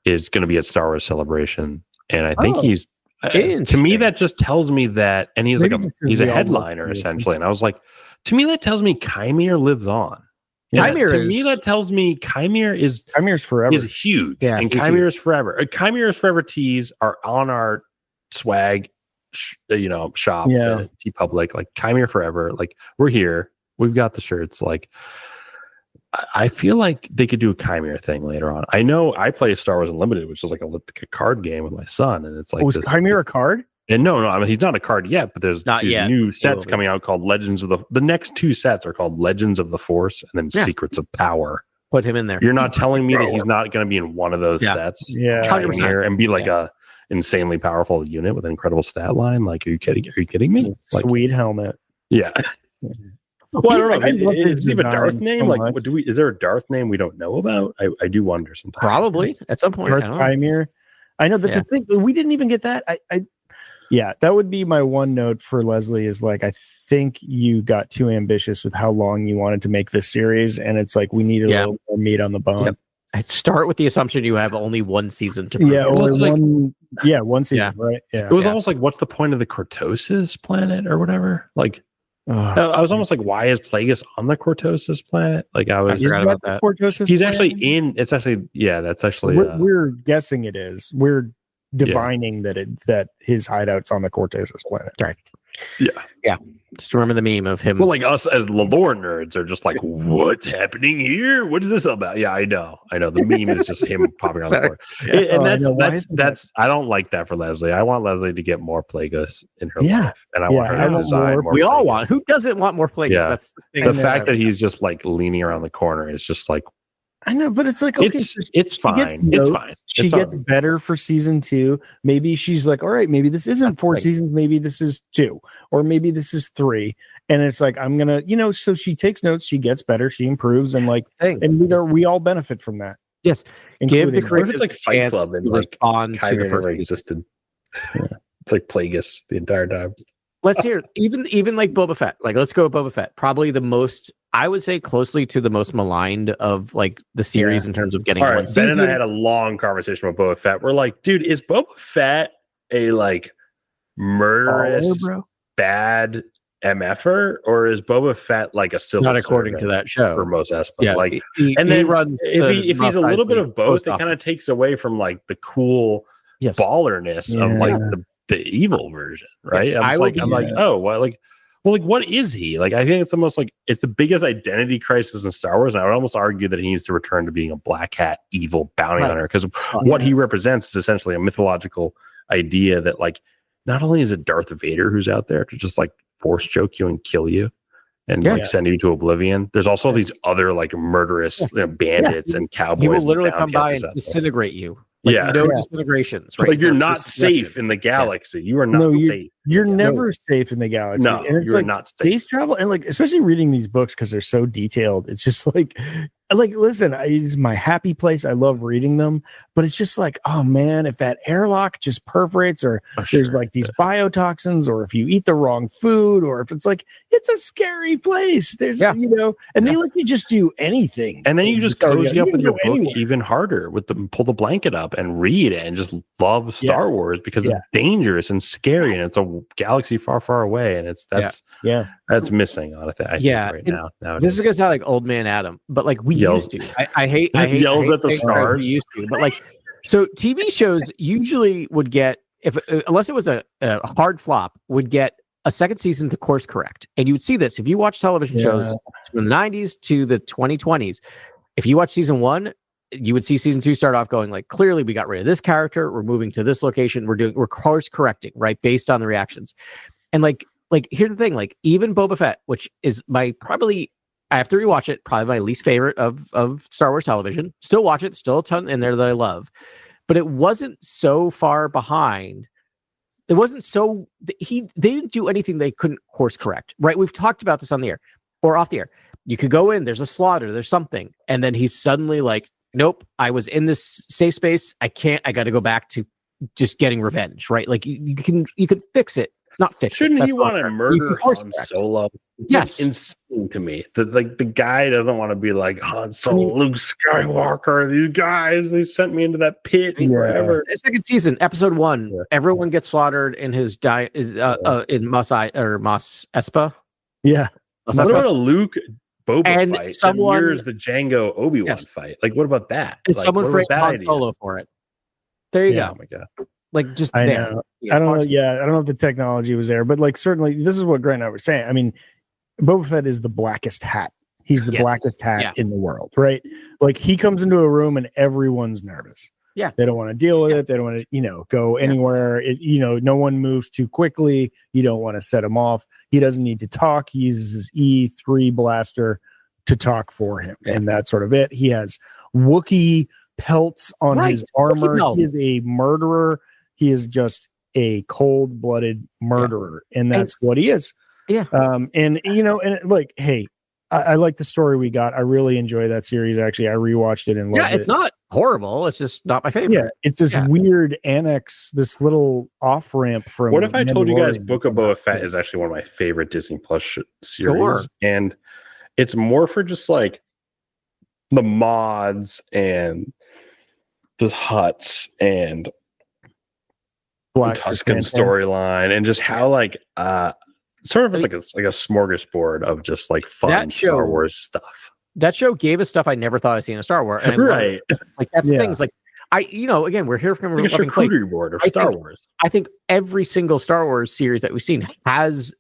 is going to be at Star Wars Celebration, and I think he's to me that just tells me that, and he's he's a headliner essentially, and I was like, to me that tells me Chimere lives on. Me that tells me Chimere's forever, is huge, and Chimere's forever. Chimere's forever tees are on our swag, shop, TeePublic, like Chimere forever. Like, we're here, we've got the shirts, like. I feel like they could do a Chimere thing later on. I know I play Star Wars Unlimited, which is like a card game with my son, and it's like, was Chimere a card? And no, I mean, he's not a card yet, but there's new sets coming out called Legends of the next 2 sets are called Legends of the Force and then Secrets of Power. Put him in there. You're not telling me that he's not going to be in one of those sets, Chimere, and be like a insanely powerful unit with an incredible stat line. Like, are you kidding me? Sweet helmet. Yeah. Well, I don't know. Is he a Darth name? Like, is there a Darth name we don't know about? I do wonder sometimes. Probably at some point. Darth Chimere. I know that's a thing. We didn't even get that. That would be my one note for Leslie is like, I think you got too ambitious with how long you wanted to make this series, and it's like we need a little more meat on the bone. Yep. I'd start with the assumption you have only one season to one season, right? Yeah. It was almost like, what's the point of the Cortosis planet or whatever? Like, I was almost like, why is Plagueis on the Cortosis planet? Like, I forgot about that. He's actually in. It's actually, that's actually. We're guessing it is. We're divining that his hideout's on the Cortosis planet. Right. Yeah. Just remember the meme of him. Well, like us as lore nerds are just like, what's happening here? What is this about? Yeah, I know. The meme is just him popping on the board. And that's I don't like that for Leslie. I want Leslie to get more Plagueis in her life. And I want her to design more. We all want. Who doesn't want more Plagueis? Yeah. That's the thing. The fact that he's just like leaning around the corner is just like, I know, but it's like, okay, it's fine. It's fine. She gets better for season 2. Maybe she's like, all right, maybe this isn't 4 seasons. Maybe this is 2, or maybe this is 3. And it's like, I'm going to, so she takes notes, she gets better, she improves, and like, and we all benefit from that. Yes. Give the creators like Fight Club and like on to the never existed. Like Plagueis the entire time. Let's hear even like Boba Fett. Like, let's go with Boba Fett. Probably the most, I would say, closely to the most maligned of like the series in terms of getting one season. Ben and I had a long conversation with Boba Fett. We're like, dude, is Boba Fett a like murderous, bad MFer, or is Boba Fett like a civil servant? Not according to that show for most aspects. Yeah, like, he runs. If he's a little bit of both, it kind of takes away from like the cool ballerness of like the evil version, right? Yes, I'm like, oh, well, what is he? Like, I think it's the most like, it's the biggest identity crisis in Star Wars, and I would almost argue that he needs to return to being a black hat, evil bounty hunter, because what he represents is essentially a mythological idea that like, not only is it Darth Vader who's out there to just like force choke you and kill you and like send you to oblivion, there's also these other like murderous bandits and cowboys. He will literally come by and disintegrate you. Like, disintegrations, right? Like, you're not safe in the galaxy. You are not safe. You're never safe in the galaxy. No, and it's you're like not space travel, and like especially reading these books because they're so detailed. It's just like listen, it's my happy place. I love reading them, but it's just like, oh man, if that airlock just perforates, or there's like these biotoxins, or if you eat the wrong food, or if it's like it's a scary place. There's and they let you just do anything, and then you just cozy up with your book even harder with them. Pull the blanket up and read it, and just love Star Wars because it's dangerous and scary, and it's a galaxy far away, and that's missing on it. I think right now. This is gonna sound like old man Adam, but like we used to. I hate yells at the stars. We used to, but like, so TV shows usually would get, if unless it was a hard flop, would get a second season to course correct, and you would see this if you watch television shows from the 90s to the 2020s. If you watch season 1, you would see season 2 start off going like, clearly we got rid of this character, we're moving to this location, we're course correcting, right, based on the reactions. And like here's the thing, like even Boba Fett, which is my probably, I have to rewatch it, probably my least favorite of Star Wars television. Still watch it, still a ton in there that I love, but it wasn't so far behind. It wasn't so they didn't do anything they couldn't course correct, right? We've talked about this on the air or off the air. You could go in, there's a slaughter, there's something, and then he's suddenly like, nope, I was in this safe space. I got to go back to just getting revenge, right? Like you can fix it, not fix. Shouldn't he want to murder Han Solo? Yes, it's insane to me. The guy doesn't want to be like Han Solo, Luke Skywalker. These guys, they sent me into that pit forever. Second season, episode 1, everyone gets slaughtered in his in Mos Espa. Yeah. What about a Luke Boba fight? Here's the Django Obi-Wan fight. Like, what about that? And someone framed Han Solo for it. There you go. Oh my god! Like, just I there. know. I don't know. Yeah, I don't know if the technology was there, but like certainly, this is what Grant and I were saying. I mean, Boba Fett is the blackest hat. He's the blackest hat in the world, right? Like he comes into a room and everyone's nervous. Yeah, they don't want to deal with it. They don't want to, go anywhere. No one moves too quickly. You don't want to set him off. He doesn't need to talk. He uses his E3 blaster to talk for him, and that's sort of it. He has Wookiee pelts on his armor. He is a murderer. He is just a cold-blooded murderer, and that's what he is. Yeah. And like, hey, I like the story we got. I really enjoy that series. Actually, I rewatched it and loved it. It's not horrible. It's just not my favorite. Yeah, it's this weird annex, this little off ramp from. What if I told you guys Book of Boba Fett is actually one of my favorite Disney Plus series, and it's more for just like the mods and the huts and the Tusken storyline, and just how like sort of it's like a smorgasbord of just like fun Star Wars stuff. That show gave us stuff I never thought I'd see in a Star Wars, and right? Like that's things like again, we're here from a charcuterie board of Star Wars. I think every single Star Wars series that we've seen has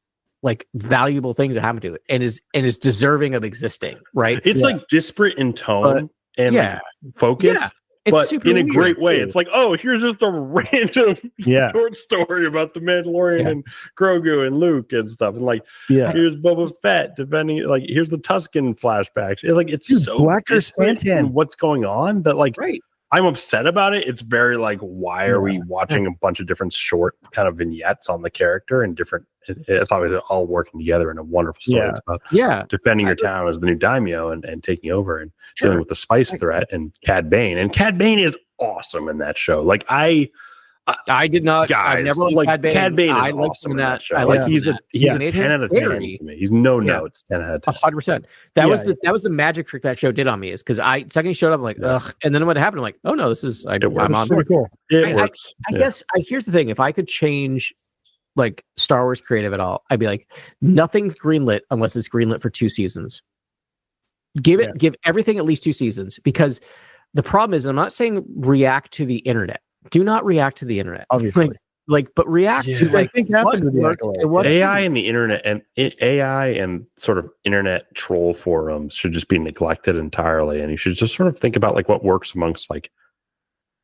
like valuable things that happen to it and is deserving of existing, right? It's like disparate in tone and like, focus. Yeah. But in a great way. It's like, oh, here's just a random short story about the Mandalorian and Grogu and Luke and stuff. And like, here's Boba Fett defending, like, here's the Tusken flashbacks. It's so different in what's going on that, like, I'm upset about it. It's very like, why are we watching a bunch of different short kind of vignettes on the character and different? It's obviously all working together in a wonderful story. It's about defending your town as the new daimyo and taking over and dealing with the spice threat and Cad Bane. And Cad Bane is awesome in that show. Like I did not. Guys, I never like Cad Bane. Is awesome in that show. Like he's a 10 out of 10 to me. He's no notes 10 out of 10. 100%. That was the magic trick that show did on me, is because second he showed up, I'm like, ugh, and then what happened? I'm like, oh no, this is I'm on board. Cool. It works. I guess here's the thing: if I could change like Star Wars creative at all, I'd be like, nothing's greenlit unless it's greenlit for 2 seasons. Give everything at least 2 seasons, because the problem is, I'm not saying react to the internet. Do not react to the internet, obviously. But react to like I think happened to the AI and the internet and AI and sort of internet troll forums should just be neglected entirely, and you should just sort of think about like what works amongst like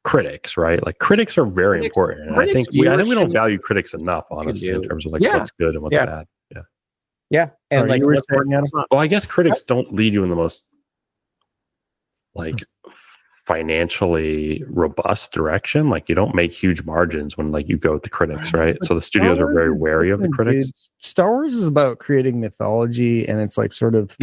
critics, right? Like critics are very important, and I think we don't value critics enough, honestly, in terms of like what's good and what's bad. Yeah, and like well, I guess critics don't lead you in the most like financially robust direction. Like you don't make huge margins when like you go with the critics, right? So the studios are very wary of the critics. Star Wars is about creating mythology, and it's like sort of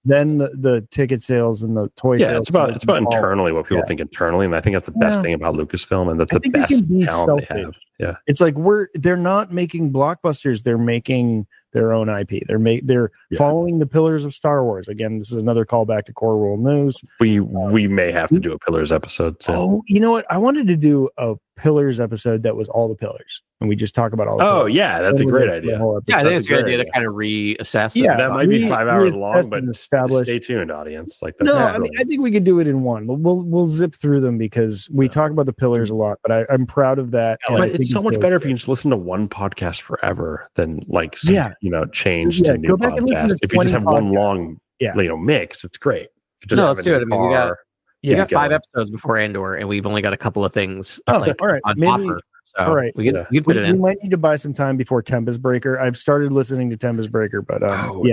then the ticket sales and the toy sales. It's about internally what people think internally, and I think that's the best thing about Lucasfilm, and that's the best talent they have. Yeah, it's like they're not making blockbusters; they're making their own IP. They're following the pillars of Star Wars. Again, this is another callback to Core Rule News. We may have to do a Pillars episode soon. Oh, you know what? I wanted to do a Pillars episode that was all the pillars, and we just talk about all the pillars. Yeah, that's a great idea. Yeah, I think it's a good idea to kind of reassess. Yeah, that might be 5 hours long, but stay tuned, audience. Like no, I mean, I think we could do it in one. We'll zip through them because we talk about the pillars a lot, but I'm proud of that. But it's so much better if you can just listen to one podcast forever than like change to a new podcast. If you just have one long mix, it's great. Let's do it. I mean, we got 5 episodes before Andor, and we've only got a couple of things all right. on offer. So all right, we can put it in. We might need to buy some time before Tempest Breaker. I've started listening to Tempest Breaker, but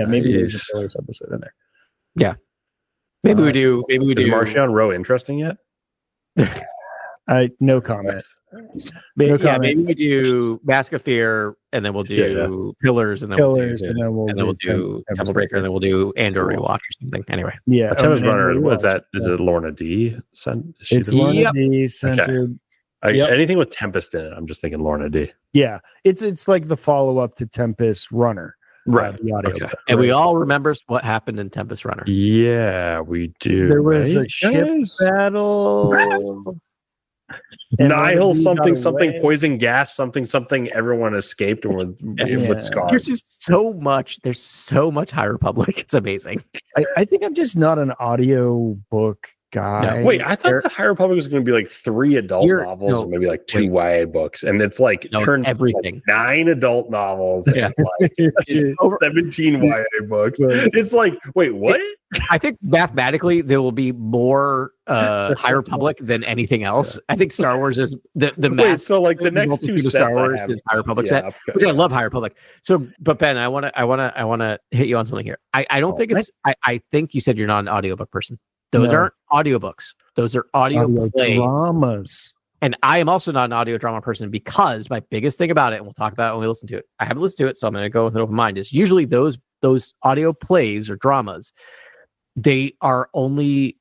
maybe there's a Pillars episode in there. Yeah, maybe we do. Maybe we do. Is Marchion Row interesting yet? No comment. Maybe we do Mask of Fear, and then we'll do Pillars, and then we'll do Temple Breaker, and then we'll do Andor rewatch or something. Anyway, Tempest Runner. What is that? Is it Lorna D? It's Lorna D centered. Anything with Tempest in it, I'm just thinking Lorna D. Yeah, it's like the follow up to Tempest Runner. Right. The audio and we all remember what happened in Tempest Runner. Yeah, we do. There was a ship battle. Nihil something poison gas something everyone escaped with scars. There's so much High Republic. It's amazing. I think I'm just not an audio book guy. No, wait, I thought the High Republic was going to be like 3 adult novels and maybe like 2 YA books, and it's like turned everything like 9 adult novels and like 17 YA books. It's like, wait, what? I think mathematically there will be more High Republic than anything else. I think Star Wars is the math. So like the next 2 sets Star Wars is High Republic set, which I love High Republic. So, but Ben, I want to hit you on something here. I don't think it's. I think you said you're not an audiobook person. Those aren't audiobooks. Those are audio dramas. And I am also not an audio drama person, because my biggest thing about it, and we'll talk about it when we listen to it. I haven't listened to it, so I'm going to go with an open mind. Is usually those audio plays or dramas, they are only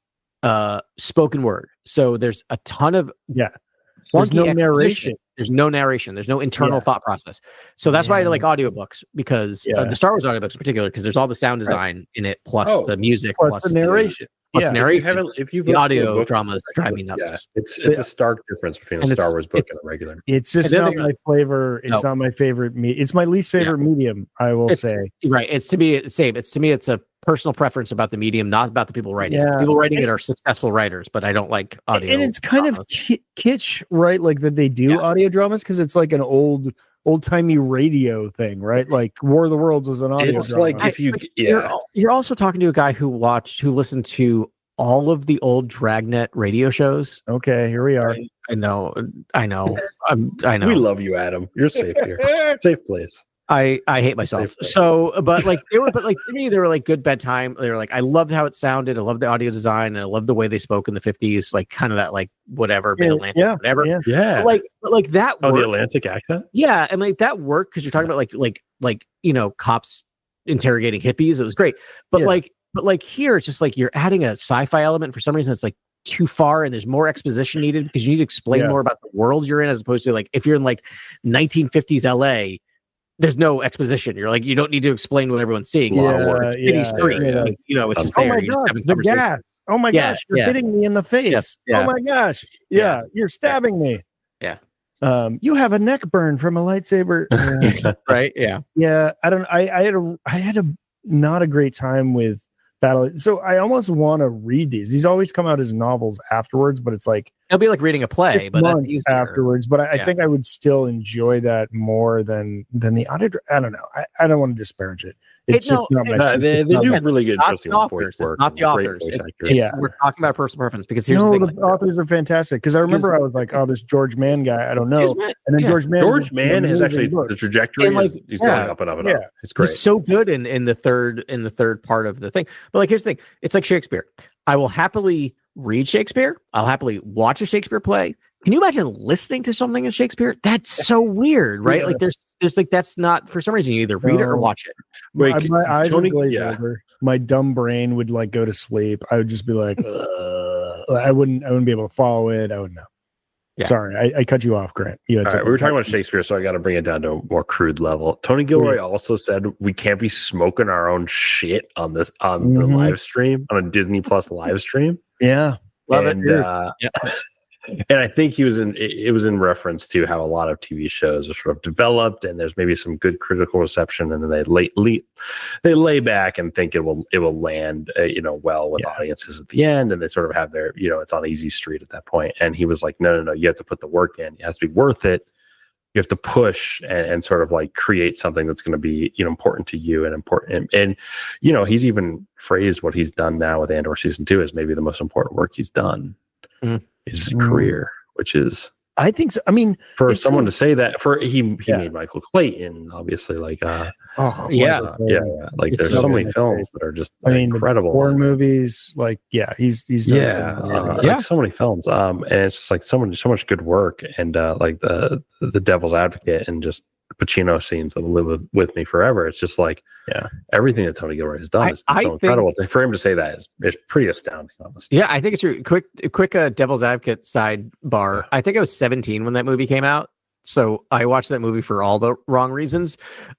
spoken word. So there's a ton of There's no narration. There's no narration. There's no internal thought process. So that's why I like audiobooks, because the Star Wars audiobooks in particular, because there's all the sound design in it, plus the music, plus the narration. Narration. If you've the audio dramas drive me nuts. It's a stark difference between a Star Wars book and a regular. It's just not my flavor. It's not my favorite. It's my least favorite medium, I will say. Right. It's to me the same. It's to me, it's a personal preference about the medium, not about the people writing it. People writing it are successful writers, but I don't like audio. And it's kind of kitsch, right? Like that they do audio dramas because it's like an old-timey radio thing, right? Like War of the Worlds was an audio drama. Like if you're also talking to a guy who listened to all of the old Dragnet radio shows. Okay, here we are. I know. I know. We love you, Adam. You're safe here. Safe place. I hate myself. So, but to me, they were like good bedtime. They were like, I loved how it sounded. I loved the audio design, and I loved the way they spoke in the 50s, like kind of that, like whatever, mid-Atlantic, whatever. Yeah. But like that. Oh, the Atlantic accent. Yeah, and like that worked because you're talking about like cops interrogating hippies. It was great, but like here, it's just like you're adding a sci-fi element for some reason. It's like too far, and there's more exposition needed because you need to explain more about the world you're in, as opposed to like if you're in like 1950s LA. There's no exposition. You're like, you don't need to explain what everyone's seeing. It's just there. Oh my God, the gas. Oh my gosh, you're hitting me in the face. Oh my gosh. Yeah, you're stabbing me. Yeah. You have a neck burn from a lightsaber. Right? Yeah. Yeah. I had a not a great time with Battle. So I almost want to read these. These always come out as novels afterwards, but it's like it'll be like reading a play, but that's easier. Afterwards. But I think I would still enjoy that more than the audio. I don't know. I don't want to disparage it. It's just not my. They do really good interesting voice work. Not the authors. We're talking about personal preference because here's the authors are fantastic. Because I remember I was like, oh, this George Mann guy, I don't know. And then George Mann is actually the trajectory. He's going up and up and up. It's great. He's so good in the third part of the thing. But like, here's the thing. It's like Shakespeare. I will happily read Shakespeare. I'll happily watch a Shakespeare play. Can you imagine listening to something in Shakespeare? That's so weird, right? Like there's like, that's not, for some reason you either read it or watch it. My eyes would glaze over. My dumb brain would like go to sleep. I would just be like, I wouldn't be able to follow it. I wouldn't know. Yeah. Sorry, I cut you off, Grant. All right, we were talking about Shakespeare, so I got to bring it down to a more crude level. Tony Gilroy also said we can't be smoking our own shit on the live stream, on a Disney Plus live stream. Yeah, love it. And I think it was in reference to how a lot of TV shows are sort of developed, and there's maybe some good critical reception, and then they lay back and think it will land well with audiences at the end, and they sort of have their it's on easy street at that point. And he was like, no, you have to put the work in. It has to be worth it. You have to push and sort of like create something that's going to be important to you and important. And he's even phrased what he's done now with Andor season 2 as maybe the most important work he's done. His career, which is, I think so. I mean, for someone to say that, he made Michael Clayton, obviously, like like there's so many films that are just incredible. Bourne movies, like he's done like so many films, and it's just like so much good work, and like the Devil's Advocate and just Pacino scenes that will live with me forever. It's just like everything that Tony Gilroy has done is so incredible. For him to say that is pretty astounding, honestly. Yeah, I think it's true. Quick Devil's Advocate sidebar. I think I was 17 when that movie came out, so I watched that movie for all the wrong reasons.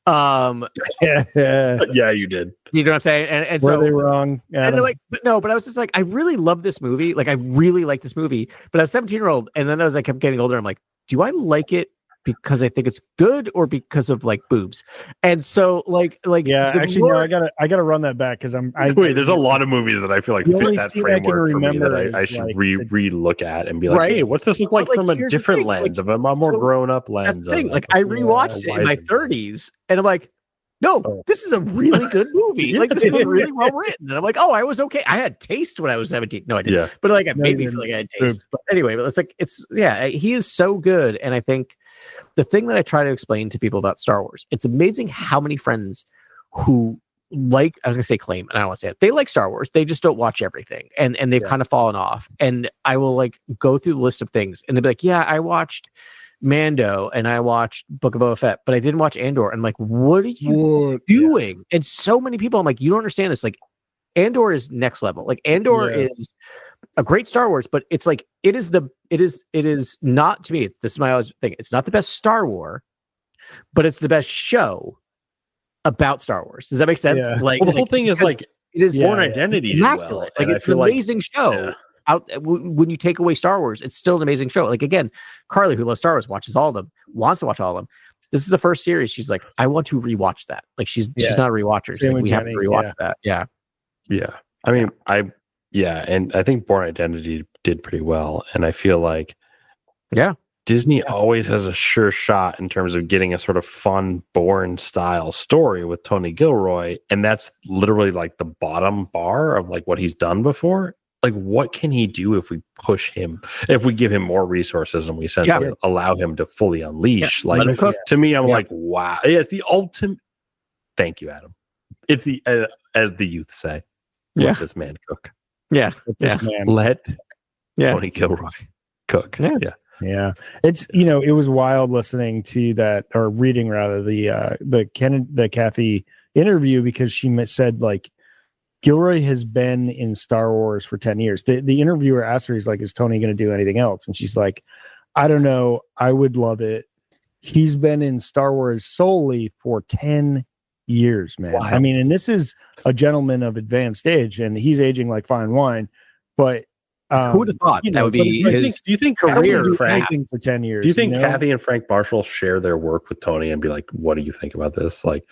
Yeah, you did. You know what I'm saying? And were they wrong? And but I was just like, I really love this movie. Like, I really like this movie. But as a 17-year-old, and then as I kept getting older, I'm like, do I like it because I think it's good or because of like boobs? And so like actually no, I gotta run that back because there's a lot of movies that I feel like fit that framework for me that I should re-look at and be like, hey, what's this look like from a different lens, of a more grown up lens? That's the thing. Like I rewatched it in my 30s and I'm like, no, this is a really good movie. Like, this is really well written. And I'm like, oh, I was okay. I had taste when I was 17. No, I didn't. Yeah. But like, it made me feel like I had taste. But anyway, but he is so good. And I think the thing that I try to explain to people about Star Wars, it's amazing how many friends who like, I was going to say claim, and I don't want to say it, they like Star Wars. They just don't watch everything. And they've kind of fallen off. And I will like go through the list of things and they'll be like, yeah, I watched Mando and I watched Book of Boba Fett, but I didn't watch Andor. And I'm like, what are you doing? And so many people, I'm like, you don't understand this. Like, Andor is next level. Like, Andor is a great Star Wars, but it's like, it is not, to me, this is my always thing, it's not the best Star Wars, but it's the best show about Star Wars. Does that make sense? Yeah. Like, the whole thing is like, it is Born Identity immaculate. Well. Like, it's an amazing show. Out when you take away Star Wars, it's still an amazing show. Like, again, Carly, who loves Star Wars, watches all of them, wants to watch all of them. This is the first series. She's like, I want to rewatch that. Like, she's not a rewatcher. Like, we have to rewatch that. Yeah. Yeah. I mean, and I think Bourne Identity did pretty well. And I feel like Disney always has a sure shot in terms of getting a sort of fun Bourne style story with Tony Gilroy. And that's literally like the bottom bar of like what he's done before. Like, what can he do if we push him, if we give him more resources and we essentially allow him to fully unleash? Like, to me, I'm like, wow. Yeah, it's the ultimate. Thank you, Adam. It's the, as the youth say, let this man cook. Yeah. This man. Let Tony Gilroy cook. Yeah. It's, it was wild listening to that, or reading rather, the Kathy interview, because she said like, Gilroy has been in Star Wars for 10 years. The interviewer asked her, he's like, is Tony going to do anything else? And she's like, I don't know. I would love it. He's been in Star Wars solely for 10 years, man. Wow. I mean, and this is a gentleman of advanced age, and he's aging like fine wine. But who would have thought that would be his do you think career for anything for 10 years? Do you think Kathy and Frank Marshall share their work with Tony and be like, what do you think about this? Like,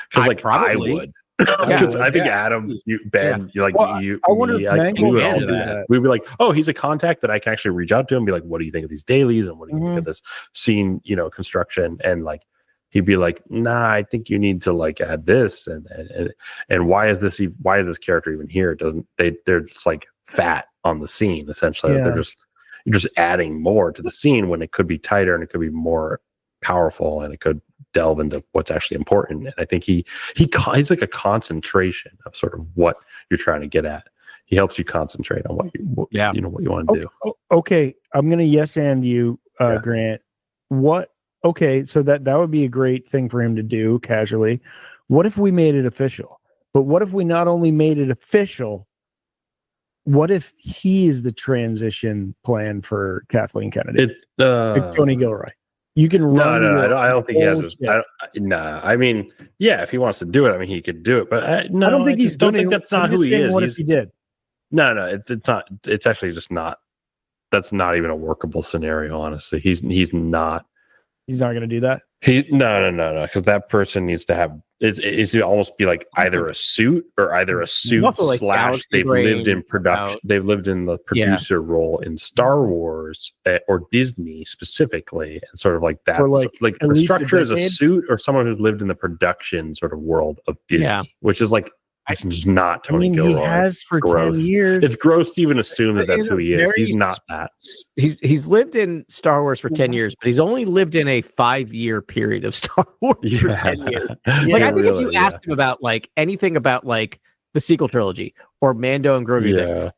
because like probably. I would. Because I think Adam, Ben, I wonder if Mank would all do that. We'd be like, oh, he's a contact that I can actually reach out to and be like, what do you think of these dailies and what do you think of this scene, construction? And like, he'd be like, nah, I think you need to like add this and why is this character even here? They're just like fat on the scene essentially. You're just adding more to the scene when it could be tighter and it could be more powerful and it could delve into what's actually important. And I think he's like a concentration of sort of what you're trying to get at. He helps you concentrate on what you want to do. Okay, I'm gonna yes and you, Grant. So that would be a great thing for him to do casually. What if we made it official? But what if we not only made it official, what if he is the transition plan for Kathleen Kennedy? Like Tony Gilroy. You can run. No, I don't think he has this. I mean, if he wants to do it, I mean, he could do it. But I don't think that's not who he is. What if he did? No, it's not. It's actually just not. That's not even a workable scenario. Honestly, he's not. He's not going to do that. No. Because that person needs to have. It's almost be like either a suit slash they've lived in production. They've lived in the producer role in Star Wars or Disney specifically, and sort of like that. Like the structure is a suit or someone who's lived in the production sort of world of Disney, which is like. Not Tony Gilroy. He has for 10 years. It's gross to even assume that that's who he is. He's not that. He's lived in Star Wars for 10 years, but he's only lived in a 5-year period of Star Wars for 10 years. Like, I think if you asked him about like anything about like the sequel trilogy or Mando and Grogu,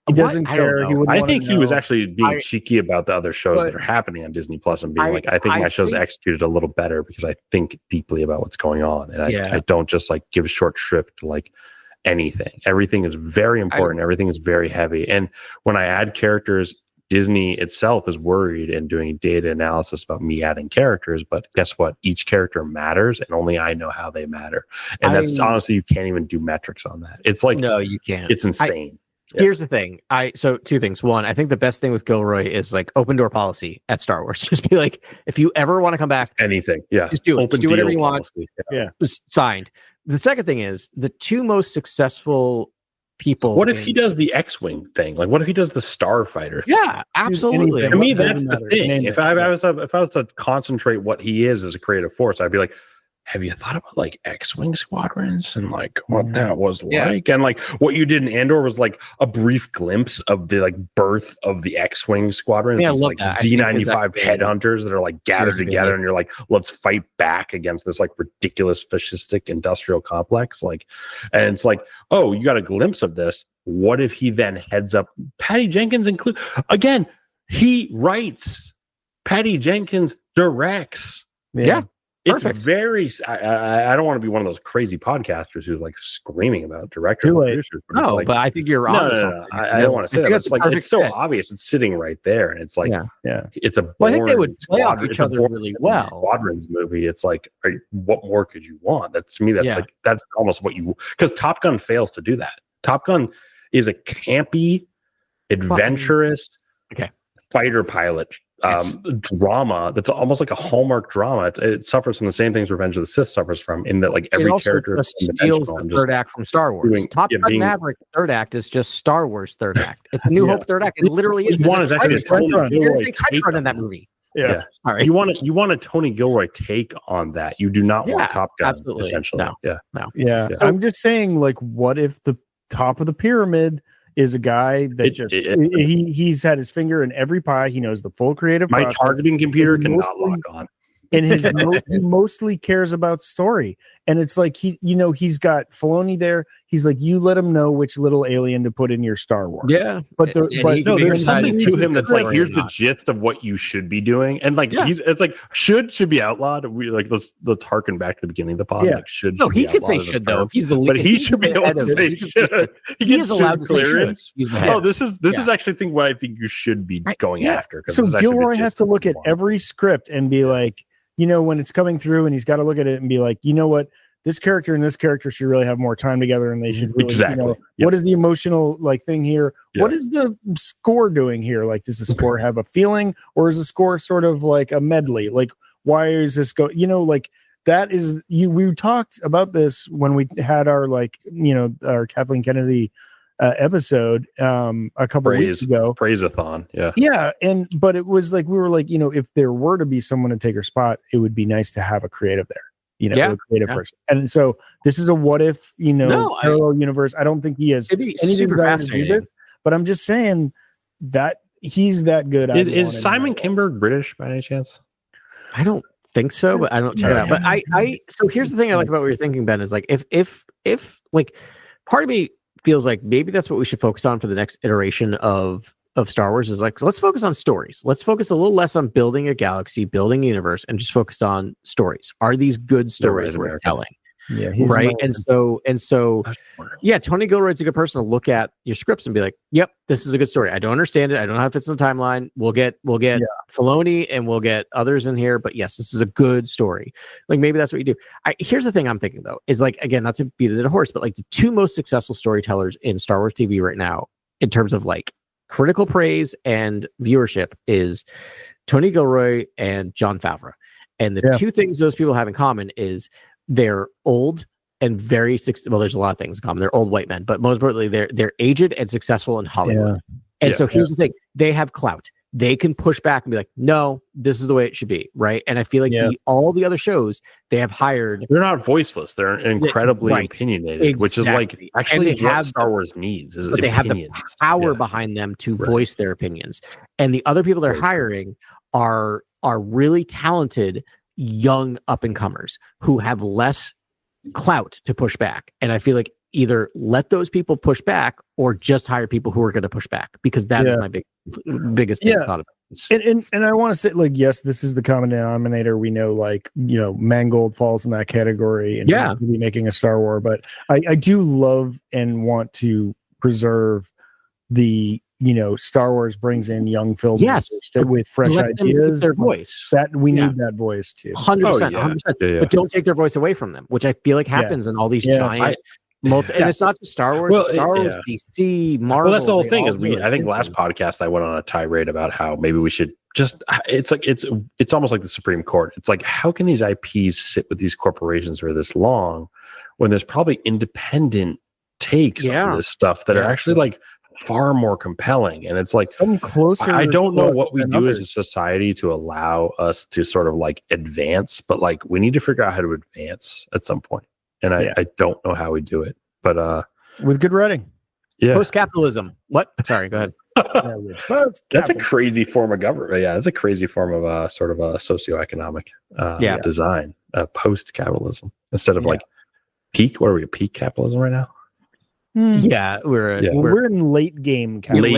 he doesn't care. I think he was actually being cheeky about the other shows that are happening on Disney Plus and being I think my show's executed a little better because I think deeply about what's going on. And I don't just like give short shrift to like anything. Everything is very important. Everything is very heavy. And when I add characters, Disney itself is worried and doing data analysis about me adding characters. But guess what? Each character matters and only I know how they matter. And that's honestly, you can't even do metrics on that. It's like, no, you can't. It's insane. Here's the thing. So 2 things. One, I think the best thing with Gilroy is like open door policy at Star Wars. Just be like, if you ever want to come back, anything, just do it. Just do whatever you want. Just signed. The second thing is the 2 most successful people. What if he does the X-wing thing? Like, what if he does the Starfighter thing? Yeah, absolutely. To me, that's the thing. If I was to concentrate what he is as a creative force, I'd be like, have you thought about like X-Wing squadrons and like what that was like? And like what you did in Andor was like a brief glimpse of the like birth of the X-Wing squadrons. These like Z95 headhunters that are like gathered together and you're like, let's fight back against this like ridiculous fascistic industrial complex. Like, and it's like, oh, you got a glimpse of this. What if he then heads up Patty Jenkins again, he writes, Patty Jenkins directs. Yeah. It's very. I don't want to be one of those crazy podcasters who's like screaming about directors. No, but I think you're wrong. No. I don't want to say that. It's like it's so obvious. It's sitting right there, and it's like, it's a. Well, I think they would play off each other really well. Squadrons movie. It's like, what more could you want? That's to me. That's like that's almost what you because Top Gun fails to do that. Top Gun is a campy, adventurous, fighter pilot drama that's almost like a Hallmark drama. It suffers from the same things Revenge of the Sith suffers from, in that like every character steals the third act from Star Wars. Top Gun Maverick third act is just Star Wars third act. It's a New Hope third act. It literally is. There's a Tony Gilroy take in that movie. Yeah. Sorry. You want a Tony Gilroy take on that. You do not want Top Gun, absolutely. Essentially. No. Yeah. I'm just saying, like, what if the top of the pyramid is a guy that he's had his finger in every pie. He knows the full creative process. My targeting computer cannot lock on. And he mostly cares about story. And it's like he's got Filoni there. He's like, you let him know which little alien to put in your Star Wars. Yeah. But there's something to him that's like, here's the gist of what you should be doing. And like it's like should be outlawed. We like let's harken back to the beginning of the pod. Yeah. Like should he could say should though. If he's the lead, but he should be able to say should. He is allowed to say should. This is actually the thing what I think you should be going after. So Gilroy has to look at every script and be like, when it's coming through, and he's got to look at it and be like, you know what, this character and this character should really have more time together, and they should really, what is the emotional like thing here? Yep. What is the score doing here? Like, does the score have a feeling, or is the score sort of like a medley? Like, why is this go? Like that is we talked about this when we had our our Kathleen Kennedy episode a couple weeks ago. Praise-a-thon. But it was like we were like, if there were to be someone to take her spot, it would be nice to have a creative there, a creative person. And so this is a what if parallel universe. I don't think he has any desire to do this, but I'm just saying that he's that good. Is Simon Kinberg British by any chance? I don't think so, but I don't check it out. But I so here's the thing I like about what you're thinking, Ben, is like if like part of me feels like maybe that's what we should focus on for the next iteration of Star Wars, is like, let's focus on stories. Let's focus a little less on building a galaxy, building a universe, and just focus on stories. Are these good stories we're telling? Yeah, right. And so, Tony Gilroy's a good person to look at your scripts and be like, "Yep, this is a good story. I don't understand it. I don't know how it fits in the timeline. We'll get Filoni and we'll get others in here, but yes, this is a good story." Like maybe that's what you do. Here's the thing I'm thinking though, is like, again, not to beat a dead horse, but like the two most successful storytellers in Star Wars TV right now, in terms of like critical praise and viewership, is Tony Gilroy and Jon Favreau. And the two things those people have in common is they're old and very well, there's a lot of things in common. They're old white men, but most importantly, they're aged and successful in Hollywood. And so here's the thing: they have clout. They can push back and be like, "No, this is the way it should be," right? And I feel like all the other shows they have hired, they're not voiceless. They're incredibly opinionated, which is like actually what Star Wars needs. Is but they have the power behind them to voice their opinions. And the other people they're hiring are really talented young up and comers who have less clout to push back. And I feel like either let those people push back or just hire people who are going to push back, because that is my biggest thing I thought about this. And I want to say, like, yes, this is the common denominator. We know, like, Mangold falls in that category and he's going to be making a Star Wars, but I do love and want to preserve the Star Wars brings in young filmmakers with fresh ideas. Their voice. That we need that voice too. 100%. 100%. But don't take their voice away from them, which I feel like happens in all these giant. And it's not just Star Wars. Star Wars, DC, Marvel. Well, that's the whole thing. Is I think last podcast I went on a tirade about how maybe we should just. It's like it's almost like the Supreme Court. It's like, how can these IPs sit with these corporations for this long when there's probably independent takes on this stuff that are actually like far more compelling? And it's like, I don't know what we do as a society to allow us to sort of like advance, but like we need to figure out how to advance at some point. And I don't know how we do it, but with good writing. Post-capitalism. What? Sorry, go ahead. That's a crazy form of government. Yeah, that's a crazy form of sort of a socioeconomic design. Post-capitalism instead of like peak. What are we? Peak capitalism right now? Yeah, we're in late game capitalism.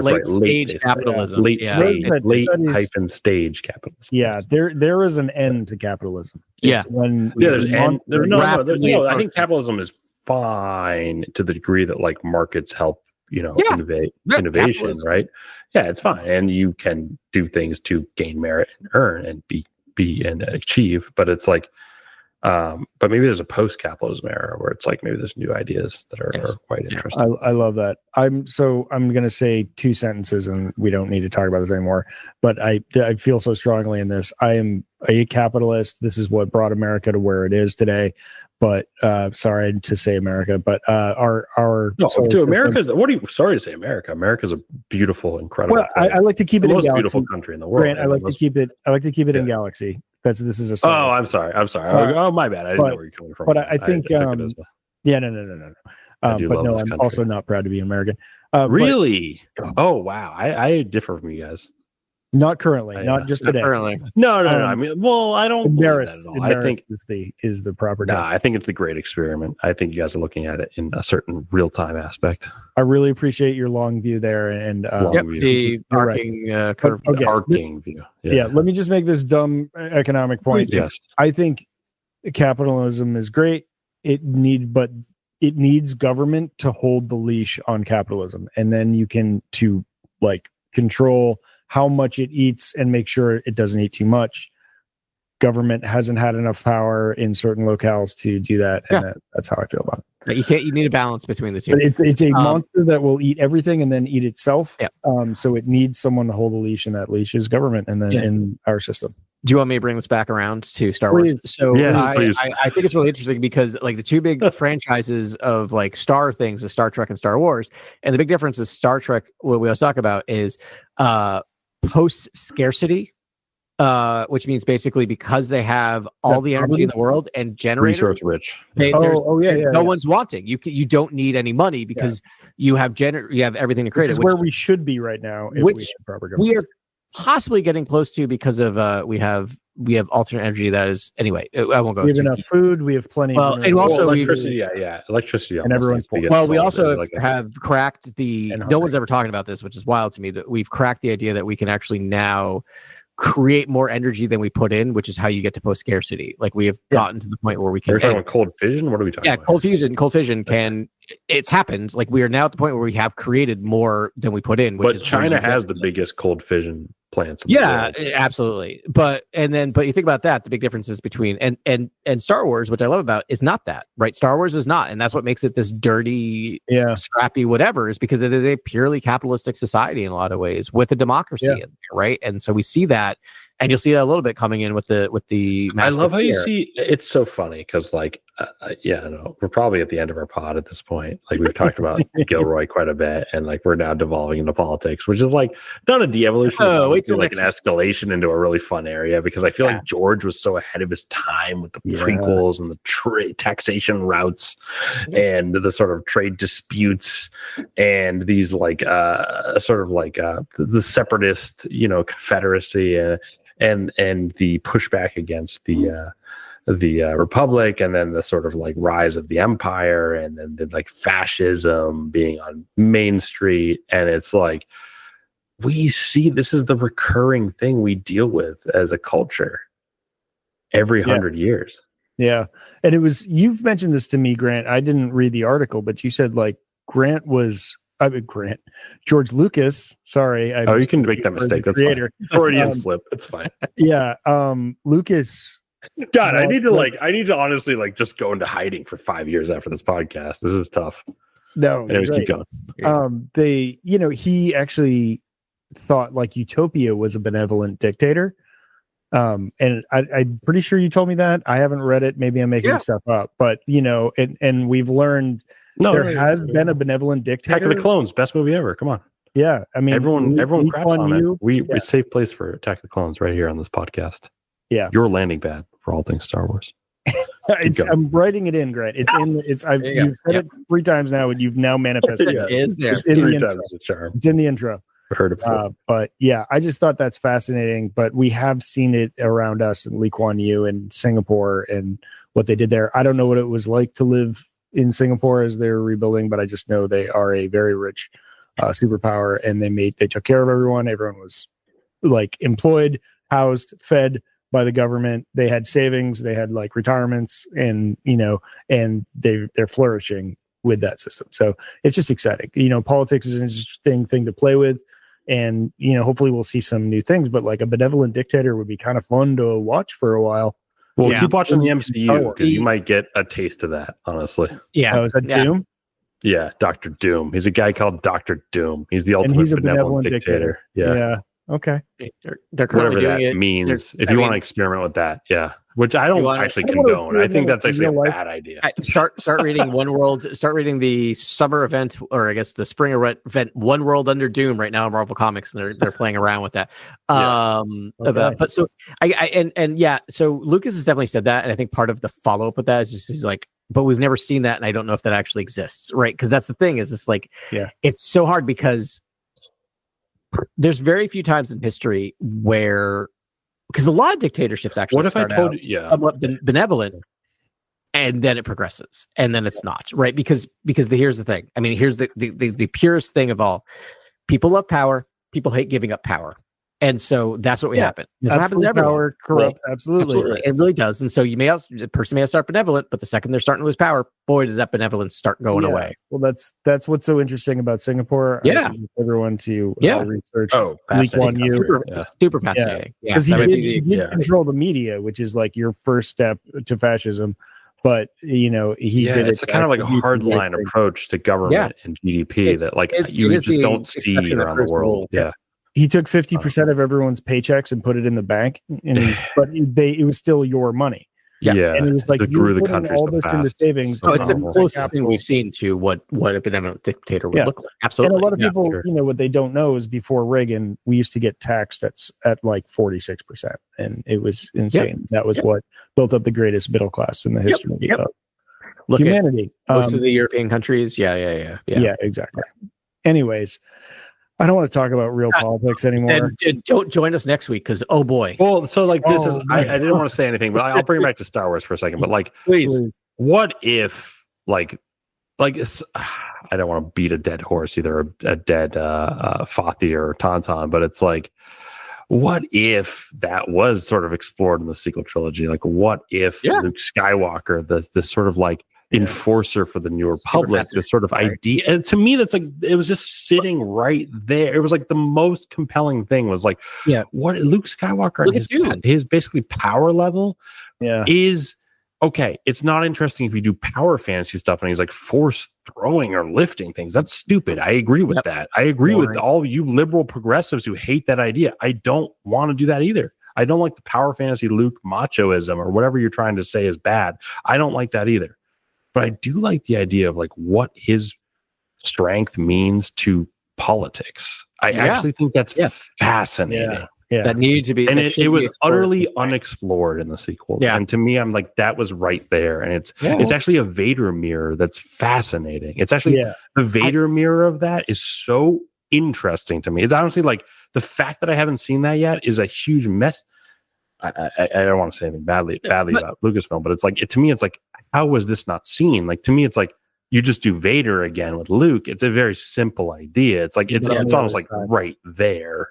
Late stage capitalism. Late hyphen stage capitalism. Yeah, there is an end to capitalism. It's when there's an end. No, I think capitalism is fine to the degree that like markets help, innovation, right? Yeah, it's fine, and you can do things to gain merit and earn and be and achieve. But it's like, But maybe there's a post-capitalism era where it's like maybe there's new ideas that are quite interesting. I love that. I'm going to say 2 sentences, and we don't need to talk about this anymore. But I feel so strongly in this. I am a capitalist. This is what brought America to where it is today. But sorry to say America, but our to America. What are you? Sorry to say America. America's a beautiful, incredible. Well, I like to keep it the in most Galaxy. Beautiful country in the world. Grant, I like to keep it in Galaxy. This is a story. Oh, I'm sorry. Oh, my bad. I didn't know where you're coming from. But I think no. But no, I'm also not proud to be American. Really? Oh, wow. I differ from you guys. Not currently, not just today. Currently. No. I mean, well, I don't. Embarrassed. I think is the proper. No, I think it's the great experiment. I think you guys are looking at it in a certain real time aspect. I really appreciate your long view there, and the arcing curve, arcing view. Yeah. Let me just make this dumb economic point. Yes, I think capitalism is great. It needs government to hold the leash on capitalism, and then you can control how much it eats and make sure it doesn't eat too much. Government hasn't had enough power in certain locales to do that, and that's how I feel about it. You need a balance between the two. But it's a monster that will eat everything and then eat itself. Yeah. So it needs someone to hold the leash, and that leash is government, and then in our system. Do you want me to bring this back around to Star Wars? So please. I think it's really interesting because like the two big franchises of like Star things is Star Trek and Star Wars, and the big difference is Star Trek. What we always talk about is post scarcity, which means basically because they have all the energy in the world and generators, resource rich. No one's wanting. You don't need any money because you have everything to create. Which is where we should be right now. We are possibly getting close to because of we have alternate energy that is anyway. I won't go. We have enough food. We have plenty. Well, and also electricity. Electricity. And everyone's we also have cracked no one's ever talking about this, which is wild to me. That we've cracked the idea that we can actually now create more energy than we put in, which is how you get to post scarcity. Like we have gotten to the point where we can. We're talking about cold fission. What are we talking about? Cold fission can. It's happened. Like we are now at the point where we have created more than we put in. But China has the biggest cold fission plants. Absolutely. But you think about that. The big differences between and Star Wars, which I love about, is not that, right? Star Wars is not, and that's what makes it this dirty, scrappy, whatever, is because it is a purely capitalistic society in a lot of ways with a democracy in there, right? And so we see that, and you'll see that a little bit coming in with the. I love how you see. It's so funny because we're probably at the end of our pod at this point. Like we've talked about Gilroy quite a bit, and like we're now devolving into politics, which is like not a de-evolution, it's like an escalation into a really fun area because I feel like George was so ahead of his time with the prequels and the taxation routes and the sort of trade disputes and these the separatist, confederacy and the pushback against the Republic, and then the sort of like rise of the empire, and then the like fascism being on Main Street. And it's like, we see this is the recurring thing we deal with as a culture every 100 years. Yeah. And you've mentioned this to me, Grant. I didn't read the article, but you said like George Lucas. Sorry. You can make that mistake. That's creator. Fine. Freudian slip. It's fine. Yeah. Lucas. God, I need to honestly just go into hiding for 5 years after this podcast. This is tough. No. Anyways, keep going. He actually thought like Utopia was a benevolent dictator. And I'm pretty sure you told me that. I haven't read it. Maybe I'm making stuff up, but and we've learned there has been a benevolent dictator. Attack of the Clones, best movie ever. Come on. Yeah, I mean, everyone craps on it. It's a safe place for Attack of the Clones right here on this podcast. Yeah, your landing pad for all things Star Wars. I'm writing it in, Grant. You've said it 3 times now, and you've now manifested it. It's there. It's in 3 times the charm. It's in the intro. I heard it before. But yeah, I just thought that's fascinating. But we have seen it around us in Lee Kuan Yew and Singapore and what they did there. I don't know what it was like to live in Singapore as they're rebuilding, but I just know they are a very rich superpower, and they took care of everyone. Everyone was like employed, housed, fed by the government. They had savings, they had like retirements, and they're flourishing with that system. So it's just exciting. Politics is an interesting thing to play with, and hopefully we'll see some new things, but like a benevolent dictator would be kind of fun to watch for a while. Well, keep watching the MCU because you might get a taste of that, honestly. Yeah. Is that Doom? Yeah, Dr. Doom. He's a guy called Dr. Doom. He's the ultimate benevolent dictator. Yeah. Okay. They're whatever that means. If you want to experiment with that, which I don't actually condone. I think that's actually a bad idea. Start reading One World. Start reading the summer event, or I guess the spring event, One World Under Doom right now in Marvel Comics, and they're playing around with that. But so so Lucas has definitely said that, and I think part of the follow up with that is just he's like, but we've never seen that, and I don't know if that actually exists, right? Because that's the thing is it's like, it's so hard because there's very few times in history where, because a lot of dictatorships actually what if I told you somewhat benevolent, and then it progresses, and then it's not, right? Because here's the thing. I mean, here's the purest thing of all. People love power. People hate giving up power. And so that's what happen. This happens everywhere. Power corrupts, absolutely. It really does. And so the person may start benevolent, but the second they're starting to lose power, boy, does that benevolence start going away. Well, that's what's so interesting about Singapore. Yeah, everyone to research. Lee Kuan Yew, super fascinating. Because he did control the media, which is like your first step to fascism. But he did. It's a kind of like a hardline approach to government and GDP that like you just don't see around the world. Yeah. He took 50% of everyone's paychecks and put it in the bank, it was still your money. Yeah, and it was like you grew the country all this into savings. Oh, it's the closest thing we've seen to what a benevolent dictator would look like. Absolutely. And a lot of people, what they don't know is before Reagan, we used to get taxed at like 46%, and it was insane. That was what built up the greatest middle class in the history of humanity. Most of the European countries, yeah, exactly. Anyways. I don't want to talk about real politics anymore. And don't join us next week because, oh boy. Well, so like this is, I didn't want to say anything, but I'll bring it back to Star Wars for a second. But like, please, what if like I don't want to beat a dead horse, either a dead Fathy or Tauntaun, but it's like, what if that was sort of explored in the sequel trilogy? Like, what if Luke Skywalker, this sort of like enforcer for the New Republic, this sort of idea, and to me that's like it was just sitting right there. It was like the most compelling thing was like, what Luke Skywalker and his basically power level is okay. It's not interesting if you do power fantasy stuff and he's like force throwing or lifting things. That's stupid. I agree with that. I agree with all you liberal progressives who hate that idea. I don't want to do that either. I don't like the power fantasy Luke machoism or whatever you're trying to say is bad. I don't like that either. But I do like the idea of like what his strength means to politics. I actually think that's fascinating. Yeah. That needed to be, and it was utterly unexplored in the sequels. Yeah. And to me, I'm like, that was right there. And it's actually a Vader mirror that's fascinating. It's actually the Vader mirror of that is so interesting to me. It's honestly like the fact that I haven't seen that yet is a huge mess. I don't want to say anything badly about Lucasfilm, but it's like to me, it's like, how was this not seen? Like to me, it's like you just do Vader again with Luke. It's a very simple idea. It's like it's almost like right there,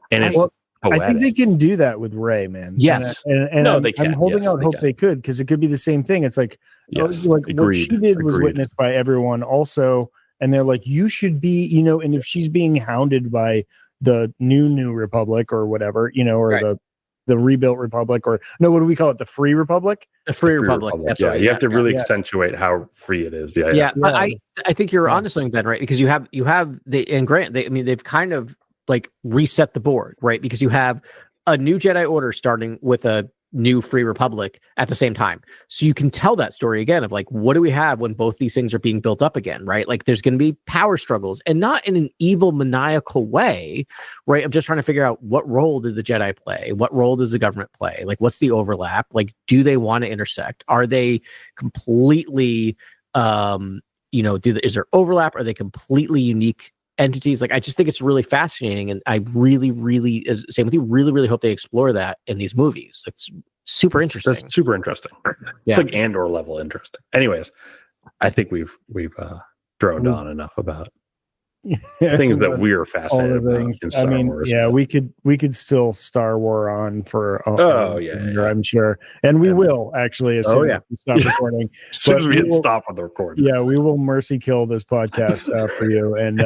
and it's. I think they can do that with Rey, man. Yes, and I'm holding out hope they could, because it could be the same thing. It's like, what she did was witnessed by everyone also, and they're like, you should be, and if she's being hounded by the new Republic or whatever, or the rebuilt Republic, or no, what do we call it? The Free Republic? The Free Republic. That's right. You have to really accentuate how free it is. I think you're onto something, Ben, right? Because you have and Grant, they've kind of like reset the board, right? Because you have a new Jedi Order starting with a new Free Republic at the same time. So you can tell that story again of like, what do we have when both these things are being built up again, right? Like there's going to be power struggles, and not in an evil, maniacal way, right? I'm just trying to figure out, what role did the Jedi play? What role does the government play? Like, what's the overlap? Like, do they want to intersect? Are they completely, is there overlap? Are they completely unique entities? Like, I just think it's really fascinating, and I really, same with you, really hope they explore that in these movies. It's super interesting. That's super interesting. It's like Andor level interesting. Anyways, I think we've droned on enough about things that we're fascinated about in Star Wars. We could still Star War on for I'm sure, and we will actually as soon as we stop recording. As soon as we hit stop on the recording. Yeah, we will mercy kill this podcast for you, and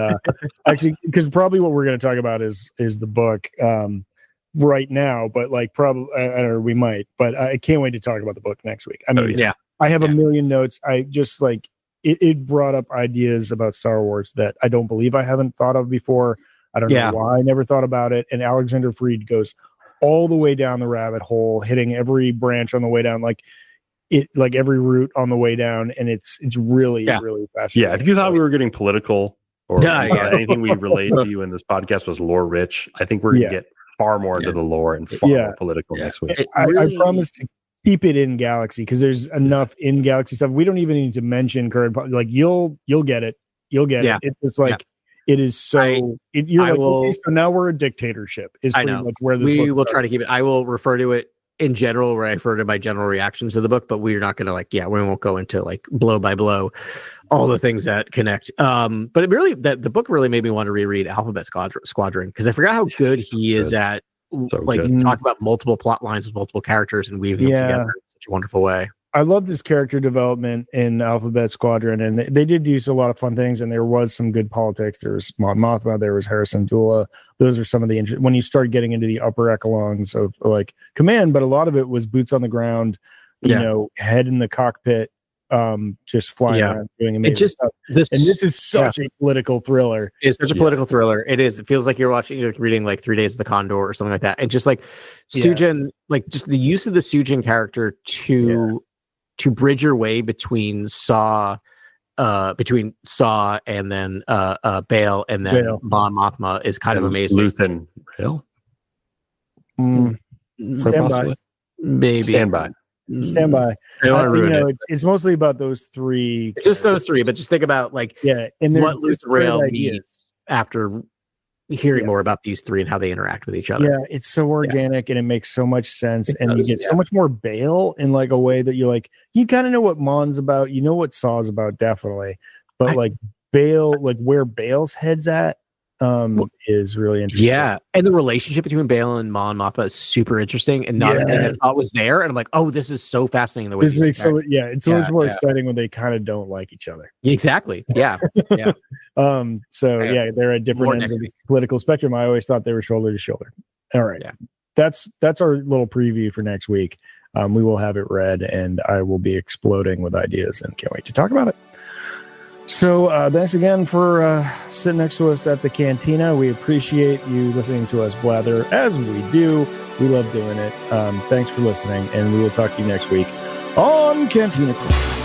actually, because probably what we're going to talk about is the book. right now, but like probably, or we might, but I can't wait to talk about the book next week. I mean, I have a million notes. I just like it brought up ideas about Star Wars that I don't believe I haven't thought of before. I don't know why I never thought about it. And Alexander Freed goes all the way down the rabbit hole, hitting every branch on the way down, like every route on the way down. And it's really, really fascinating. Yeah. If you thought we were getting political or anything we relate to you in this podcast was lore rich, I think we're going to get far more into the lore and far more political next week. I promise to keep it in Galaxy because there's enough in Galaxy stuff. We don't even need to mention current, like you'll get it. You'll get it. It's like, it is so. You're like, okay, so now we're a dictatorship. Is pretty much where this we will try to keep it. I will refer to it in general, where I refer to my general reactions to the book, but we're not going to we won't go into like blow by blow all the things that connect. But it really, the book really made me want to reread Alphabet Squadron because I forgot how good he is at talk about multiple plot lines with multiple characters and weaving them together in such a wonderful way. I love this character development in Alphabet Squadron, and they did use a lot of fun things, and there was some good politics. There was Mon Mothma, there was Harrison Dula. Those are some of the when you start getting into the upper echelons of like command, but a lot of it was boots on the ground, you know, head in the cockpit, just flying around doing amazing stuff. This is such a political thriller. It's such a political thriller. It is. It feels like you're reading like 3 Days of the Condor or something like that, and just like Sujin, like just the use of the Sujin character to bridge your way between Saw and then Bail and then Mon Mothma is kind of amazing. Luthen Rail. Stand by. Maybe. Stand by. It's mostly about those three. It's just those three, but just think about like and what Luthen Rail means after hearing more about these three and how they interact with each other. Yeah, it's so organic and it makes so much sense, and you get so much more Bail in like a way that you're like, you kind of know what Mon's about, you know what Saw's about, definitely, but like Bail, like where Bail's head's at, is really interesting. Yeah, and the relationship between Bail and Mon Mothma is super interesting, and not everything I thought was there. And I'm like, oh, this is so fascinating. The way this makes it's so much more exciting when they kind of don't like each other. Exactly. Yeah. Yeah. They're at different ends of the political spectrum. I always thought they were shoulder to shoulder. All right. Yeah. That's our little preview for next week. We will have it read, and I will be exploding with ideas, and can't wait to talk about it. So thanks again for sitting next to us at the Cantina. We appreciate you listening to us blather as we do. We love doing it. Thanks for listening, and we will talk to you next week on Cantina Chronicles.